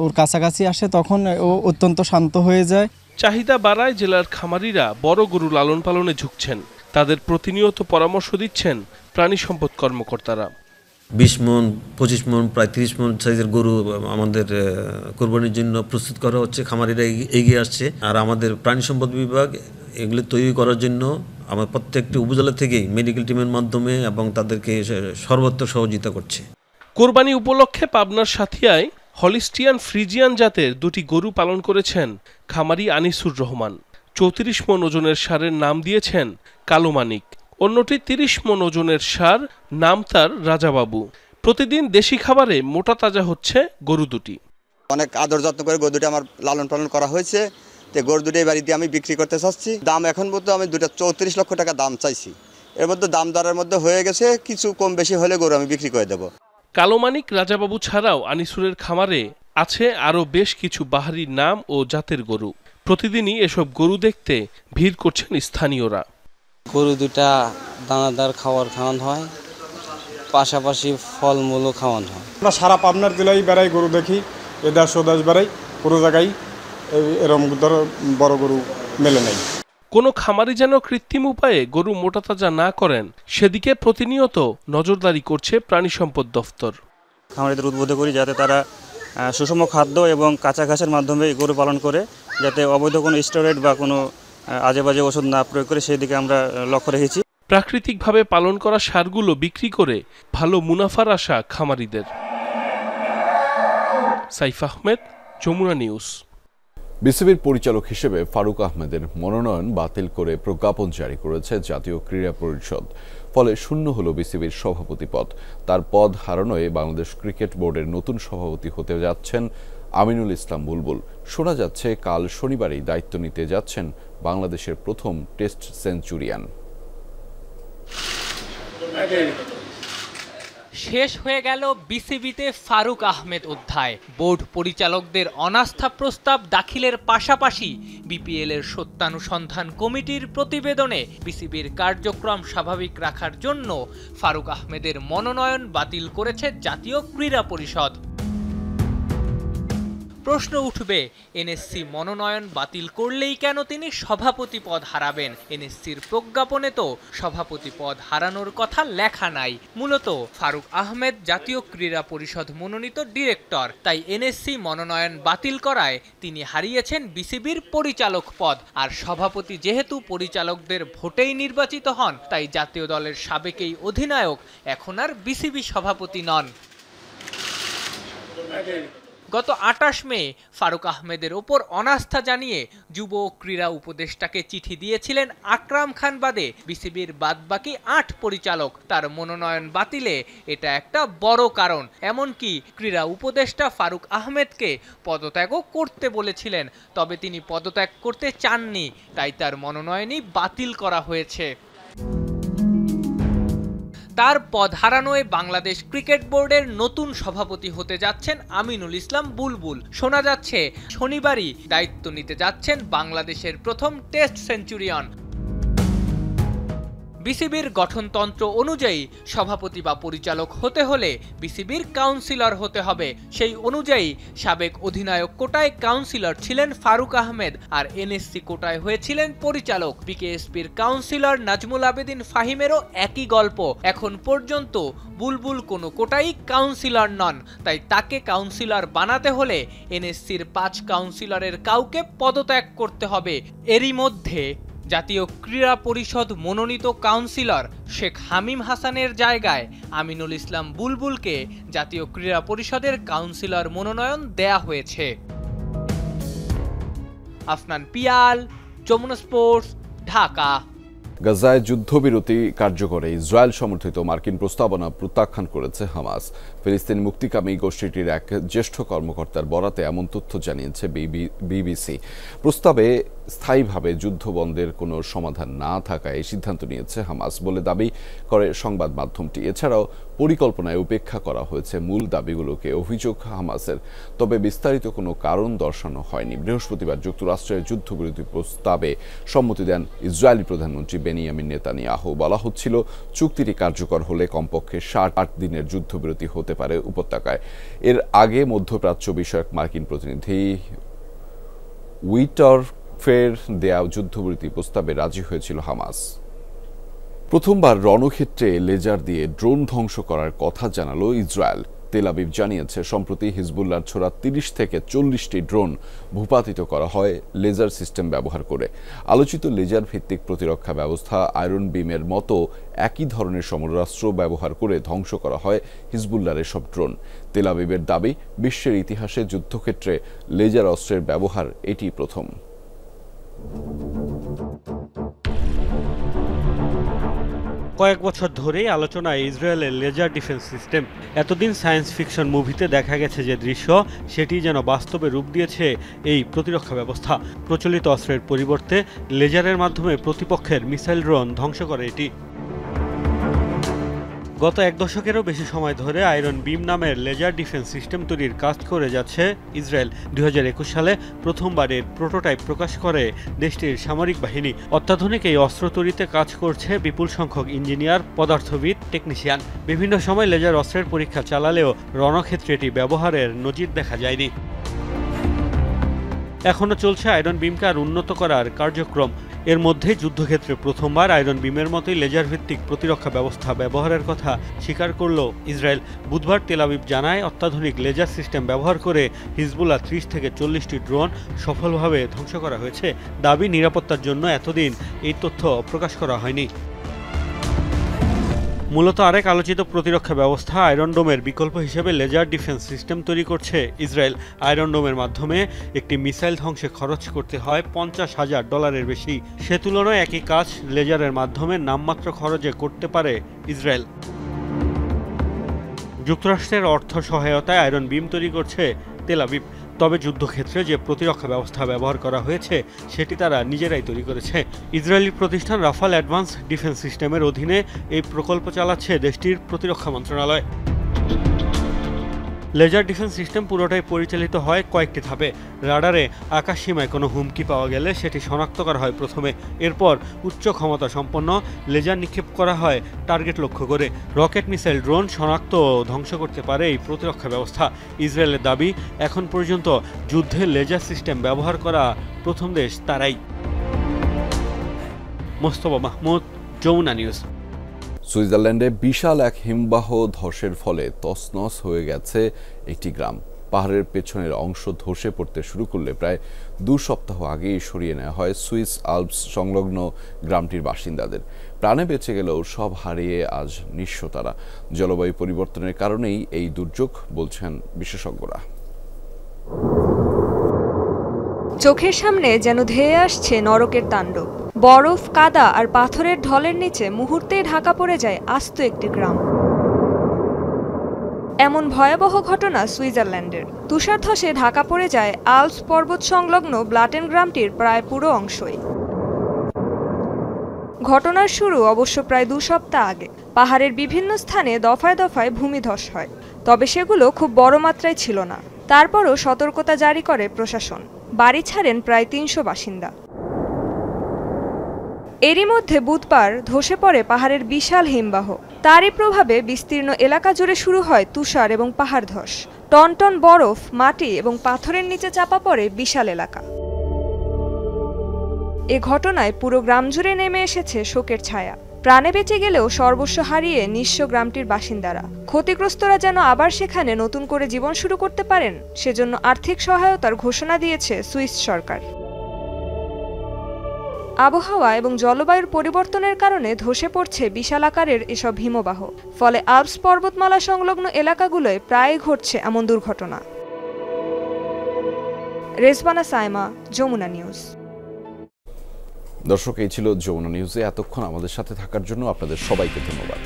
ওর কাছাকাছি আসে তখন ও অত্যন্ত শান্ত হয়ে যায়। চাহিদা বাড়ায় জেলার খামারিরা বড় গরু লালন পালনে ঝুঁকছেন। তাদের প্রতিনিয়ত পরামর্শ দিচ্ছেন প্রাণী সম্পদ কর্মকর্তারা। 20 মণ, 25 মণ, প্রায় 30 মণ সাইজের গরু আমাদের কোরবানির জন্য প্রস্তুত করা হচ্ছে। খামারিরা এগিয়ে আসছে। আর আমাদের প্রাণী সম্পদ বিভাগ এগুলো তৈরি করার জন্য আমার প্রত্যেকটি উপজেলা থেকেই মেডিকেল টিমের মাধ্যমে এবং তাদেরকে সর্বত্র সহযোগিতা করছে। কোরবানি উপলক্ষে পাবনার সাথিয়ায় হলিস্টিয়ান ফ্রিজিয়ান জাতের 2টি গরু পালন করেছেন খামারি আনিসুর রহমান। 34 মণ ওজনের ষাঁড়ের নাম দিয়েছেন কালো মানিক। অন্যটি 30 মণ ওজনের ষাঁড়, নাম তার রাজাবাবু। প্রতিদিন দেশি খাবারে মোটা তাজা হচ্ছে গরু দুটি। অনেক আদর যত্ন করে গরু দুটি আমার লালন পালন করা হয়েছে। তো গরু দুটি বাড়িতে আমি বিক্রি করতে চাচ্ছি। দাম এখন পর্যন্ত আমি 34 লক্ষ টাকা দাম চাইছি। এর মধ্যে দাম দরের মধ্যে হয়ে গেছে, কিছু কম বেশি হলে গরু আমি বিক্রি করে দেবো। কালো মানিক রাজাবাবু ছাড়াও আনিসুরের খামারে আছে আরও বেশ কিছু বাহারি নাম ও জাতের গরু। প্রতিদিনই এসব গরু দেখতে ভিড় করছেন স্থানীয়রা। গরু দুটা দানাদার খাওয়ানো হয়, পাশাপাশি ফলমূলও খাওয়ানো হয়। আমরা সারা পাবনার জেলায় বেড়াই, গরু দেখি, এদেশ ওদেশ বেড়াই, পুরো জায়গায় এরকম বড় গরু মেলে নেই। কোনো খামারি যেন কৃত্রিম উপায়ে গরু মোটাতাজা না করেন সেদিকে প্রতিনিয়ত নজরদারি করছে প্রাণী সম্পদ দফতর। খামারিদের উদ্বুদ্ধ করি যাতে তারা সুষম খাদ্য এবং কাঁচা ঘাসের মাধ্যমে গরু পালন করে, যাতে অবৈধ কোনো স্টেরয়েড বা কোনো আজে বাজে ওষুধ না প্রয়োগ করে, সেই দিকে আমরা লক্ষ্য রেখেছি। প্রাকৃতিকভাবে পালন করা সারগুলো বিক্রি করে ভালো মুনাফার আশা খামারিদের। সাইফ আহমেদ, যমুনা নিউজ। বিসিবির পরিচালক হিসেবে ফারুক আহমেদের মনোনয়ন বাতিল করে প্রজ্ঞাপন জারি করেছে জাতীয় ক্রীড়া পরিষদ। ফলে শূন্য হল বিসিবির সভাপতি পদ। তার পদ হারানোয় বাংলাদেশ ক্রিকেট বোর্ডের নতুন সভাপতি হতে যাচ্ছেন আমিনুল ইসলাম বুলবুল। শোনা যাচ্ছে কাল শনিবারই দায়িত্ব নিতে যাচ্ছেন বাংলাদেশের প্রথম টেস্ট সেঞ্চুরিয়ান। শেষ হয়ে গেল বিসিবিতে ফারুক আহমেদ অধ্যায়। বোর্ড পরিচালকদের অনাস্থা প্রস্তাব দাখিলের পাশাপাশি বিপিএল এর সত্যানুসন্ধান কমিটির প্রতিবেদনে বিসিবির কার্যক্রম স্বাভাবিক রাখার জন্য ফারুক আহমেদের মনোনয়ন বাতিল করেছে জাতীয় ক্রীড়া পরিষদ। প্রশ্ন উঠবে, এনএসসি মনোনয়ন বাতিল করলেই কেন তিনি সভাপতি পদ হারাবেন? এনএসসির প্রজ্ঞাপনে তো সভাপতি পদ হারানোর কথা লেখা নাই। মূলত ফারুক আহমেদ জাতীয় ক্রীড়া পরিষদ মনোনীত ডিরেক্টর, তাই এনএসসি মনোনয়ন বাতিল করায় তিনি হারিয়েছেন বিসিবির পরিচালক পদ। আর সভাপতি যেহেতু পরিচালকদের ভোটেই নির্বাচিত হন, তাই জাতীয় দলের সাবেক এই অধিনায়ক এখন আর বিসিবি সভাপতি নন। গত ২৮ মে ফারুক আহমেদের ওপর অনাস্থা জানিয়ে যুব ক্রীড়া উপদেষ্টাকে চিঠি দিয়েছিলেন আকরাম খান বাদে বিসিবির বাদবাকি ৮ পরিচালক। তার মনোনয়ন বাতিলে এটা একটা বড় কারণ। এমনকি ক্রীড়া উপদেষ্টা ফারুক আহমেদকে পদত্যাগও করতে বলেছিলেন, তবে তিনি পদত্যাগ করতে চাননি, তাই তার মনোনয়নই বাতিল করা হয়েছে। তার পদ হারানোয় বাংলাদেশ ক্রিকেট বোর্ডের নতুন সভাপতি হতে যাচ্ছেন আমিনুল ইসলাম বুলবুল। শোনা যাচ্ছে শনিবারই দায়িত্ব নিতে যাচ্ছেন বাংলাদেশের প্রথম টেস্ট সেঞ্চুরিয়ান। বিসিবির গঠনতন্ত্র অনুযায়ী সভাপতি বা পরিচালক হতে হলে বিসিবির কাউন্সিলর হতে হবে। সেই অনুযায়ী সাবেক অধিনায়ক কোটায় কাউন্সিলর ছিলেন ফারুক আহমেদ, আর এনএসসি কোটায় হয়েছিলেন পরিচালক। বিকেএসপির কাউন্সিলর নাজমুল আবেদিন ফাহিমেরও একই গল্প। এখন পর্যন্ত বুলবুল কোনো কোটাই কাউন্সিলর নন, তাই তাকে কাউন্সিলর বানাতে হলে এনএসসির 5 কাউন্সিলরের কাউকে পদত্যাগ করতে হবে। এরই মধ্যে জাতীয় ক্রীড়া পরিষদ মনোনীত কাউন্সিলর শেখ হামিম হাসানের জায়গায় আমিনুল ইসলাম বুলবুলকে জাতীয় ক্রীড়া পরিষদের কাউন্সিলর মনোনয়ন দেয়া হয়েছে। আফনান পিয়াল, যমুনা স্পোর্টস, ঢাকা। গাজায় যুদ্ধবিরতি কার্যকরে ইসরায়েল সমর্থিত মার্কিন প্রস্তাবনা প্রত্যাখ্যান করেছে হামাস। ফিলিস্তিন মুক্তিকামী গোষ্ঠীটির এক জ্যেষ্ঠ কর্মকর্তার বরাতে এমন তথ্য জানিয়েছে বিবিসি। প্রস্তাবে স্থায়ীভাবে যুদ্ধ বন্ধের কোনো সমাধান না থাকায় এই সিদ্ধান্ত নিয়েছে হামাস বলে দাবি করে সংবাদ মাধ্যমটি। এছাড়াও পরিকল্পনায় উপেক্ষা করা হয়েছে মূল দাবিগুলোকে, অভিযোগ হামাসের, তবে বিস্তারিত কোনো কারণ দর্শানো হয়নি। বৃহস্পতিবার যুক্তরাষ্ট্রের যুদ্ধবিরতি প্রস্তাবে সম্মতি দেন ইসরায়েলি প্রধানমন্ত্রী বেনিয়ামিন নেতানিয়াহু। বলা হচ্ছিল চুক্তিটি কার্যকর হলে কমপক্ষে 60 দিনের যুদ্ধবিরতি হতে পারে উপত্যকায়। এর আগে মধ্যপ্রাচ্য বিষয়ক মার্কিন প্রতিনিধি উইটরফের দেয়া যুদ্ধবিরতি প্রস্তাবে রাজি হয়েছিল হামাস। প্রথমবার রণক্ষেত্রে লেজার দিয়ে ড্রোন ধ্বংস করার কথা জানালো ইসরায়েল। তেল আবিব জানিয়েছে সম্প্রতি হিজবুল্লাহর ছোড়া 30 থেকে 40টি ড্রোন ভূপাতিত করা হয় লেজার সিস্টেম ব্যবহার করে। আলোচিত লেজার ভিত্তিক প্রতিরক্ষা ব্যবস্থা আয়রন বিমের মতো একই ধরনের সমরাস্ত্র ব্যবহার করে ধ্বংস করা হয় হিজবুল্লাহর এসব ড্রোন। তেল আবিবের দাবি, বিশ্বের ইতিহাসে যুদ্ধক্ষেত্রে লেজার অস্ত্রের ব্যবহার এটি প্রথম। কয়েক বছর ধরেই আলোচনায় ইসরায়েলের লেজার ডিফেন্স সিস্টেম। এতদিন সায়েন্স ফিকশন মুভিতে দেখা গেছে যে দৃশ্য, সেটি যেন বাস্তবে রূপ দিয়েছে এই প্রতিরক্ষা ব্যবস্থা। প্রচলিত অস্ত্রের পরিবর্তে লেজারের মাধ্যমে প্রতিপক্ষের মিসাইল ড্রোন ধ্বংস করে এটি। গত এক দশকেরও বেশি সময় ধরে আয়রন বিম নামের লেজার ডিফেন্স সিস্টেম তৈরির কাজ করে যাচ্ছে ইসরায়েল। 2021 সালে প্রথমবার এর প্রোটোটাইপ প্রকাশ করে দেশটির সামরিক বাহিনী। অত্যাধুনিক এই অস্ত্র তৈরিতে কাজ করছে বিপুল সংখ্যক ইঞ্জিনিয়ার, পদার্থবিদ, টেকনিশিয়ান। বিভিন্ন সময় লেজার অস্ত্রের পরীক্ষা চালালেও রণক্ষেত্রে এটি ব্যবহারের নজির দেখা যায়নি। এখনও চলছে আয়রন বিমকে আর উন্নত করার কার্যক্রম। এর মধ্যে যুদ্ধক্ষেত্রে প্রথমবার আয়রন বিমের মতোই লেজার ভিত্তিক প্রতিরক্ষা ব্যবস্থা ব্যবহারের কথা স্বীকার করল ইসরায়েল। বুধবার তেল আবিব জানায়, অত্যাধুনিক লেজার সিস্টেম ব্যবহার করে হিজবুল্লাহ 30 থেকে 40টি ড্রোন সফলভাবে ধ্বংস করা হয়েছে। দাবি, নিরাপত্তার জন্য এতদিন এই তথ্য প্রকাশ করা হয়নি। মূলত আরেক আলোচিত প্রতিরক্ষা ব্যবস্থা আয়রন ডোমের বিকল্প হিসেবে লেজার ডিফেন্স সিস্টেম তৈরি করছে ইসরায়েল। আয়রন ডোমের মাধ্যমে একটি মিসাইল ধ্বংসে খরচ করতে হয় $50,000 বেশি। সে তুলনায় একই কাজ লেজারের মাধ্যমে নামমাত্র খরচে করতে পারে ইসরায়েল। যুক্তরাষ্ট্রের অর্থ সহায়তায় আয়রন বিম তৈরি করছে তেল আবিব। তবে যুদ্ধক্ষেত্রে যে প্রতিরক্ষা ব্যবস্থা ব্যবহার করা হয়েছে সেটি তারা নিজেরাই তৈরি করেছে। ইসরায়েলি প্রতিষ্ঠান রাফাল অ্যাডভান্স ডিফেন্স সিস্টেমের অধীনে এই প্রকল্প চালাচ্ছে দেশটির প্রতিরক্ষা মন্ত্রণালয়। লেজার ডিফেন্স সিস্টেম পুরোটাই পরিচালিত হয় কয়েকটি ধাপে। রাডারে আকাশসীমায় কোনো হুমকি পাওয়া গেলে সেটি শনাক্ত করা হয় প্রথমে। এরপর উচ্চ ক্ষমতা সম্পন্ন লেজার নিক্ষেপ করা হয় টার্গেট লক্ষ্য করে। রকেট, মিসাইল, ড্রোন শনাক্ত ও ধ্বংস করতে পারে এই প্রতিরক্ষা ব্যবস্থা। ইসরায়েলের দাবি, এখন পর্যন্ত যুদ্ধে লেজার সিস্টেম ব্যবহার করা প্রথম দেশ তারাই। মোস্তফা মাহমুদ, যমুনা নিউজ। সুইজারল্যান্ডে বিশাল এক হিমবাহ ধসের ফলে তছনছ হয়ে গেছে একটি গ্রাম। পাহাড়ের পেছনের অংশ ধসে পড়তে শুরু করলে প্রায় 2 সপ্তাহ আগেই সরিয়ে নেওয়া হয় সুইস আল্পস সংলগ্ন গ্রামটির বাসিন্দাদের। প্রাণে বেঁচে গেলেও সব হারিয়ে আজ নিঃস্ব তারা। জলবায়ু পরিবর্তনের কারণেই এই দুর্যোগ, বলছেন বিশেষজ্ঞরা। চোখের সামনে যেন ধেয়ে আসছে নরকের তাণ্ডব। বরফ, কাদা আর পাথরের ঢলের নিচে মুহূর্তেই ঢাকা পড়ে যায় আস্ত একটি গ্রাম। এমন ভয়াবহ ঘটনা সুইজারল্যান্ডের। তুষারধসে ঢাকা পড়ে যায় আল্পস পর্বত সংলগ্ন ব্লাটেন গ্রামটির প্রায় পুরো অংশই। ঘটনার শুরু অবশ্য প্রায় 2 সপ্তাহ আগে। পাহাড়ের বিভিন্ন স্থানে দফায় দফায় ভূমিধস হয়, তবে সেগুলো খুব বড় মাত্রায় ছিল না। তারপরও সতর্কতা জারি করে প্রশাসন। বাড়ি ছাড়েন প্রায় 300 বাসিন্দা। এরই মধ্যে বুধবার ধসে পড়ে পাহাড়ের বিশাল হিমবাহ। তারই প্রভাবে বিস্তীর্ণ এলাকা জুড়ে শুরু হয় তুষার এবং পাহাড় ধস। টন টন বরফ, মাটি এবং পাথরের নিচে চাপা পড়ে বিশাল এলাকা। এ ঘটনায় পুরো গ্রাম জুড়ে নেমে এসেছে শোকের ছায়া। প্রাণে বেঁচে গেলেও সর্বস্ব হারিয়ে নিঃস্ব গ্রামটির বাসিন্দারা। ক্ষতিগ্রস্তরা যেন আবার সেখানে নতুন করে জীবন শুরু করতে পারেন, সেজন্য আর্থিক সহায়তার ঘোষণা দিয়েছে সুইস সরকার। আবহাওয়া এবং জলবায়ুর পরিবর্তনের কারণে ধসে পড়ছে বিশাল আকারের এসব হিমবাহ। ফলে আল্পস পর্বতমালা সংলগ্ন এলাকাগুলোয় প্রায়ই ঘটছে এমন দুর্ঘটনা। রেজবানা সাইমা, যমুনা নিউজ। দর্শক, এই ছিল যমুনা নিউজে। এতক্ষণ আমাদের সাথে থাকার জন্য আপনাদের সবাইকে ধন্যবাদ।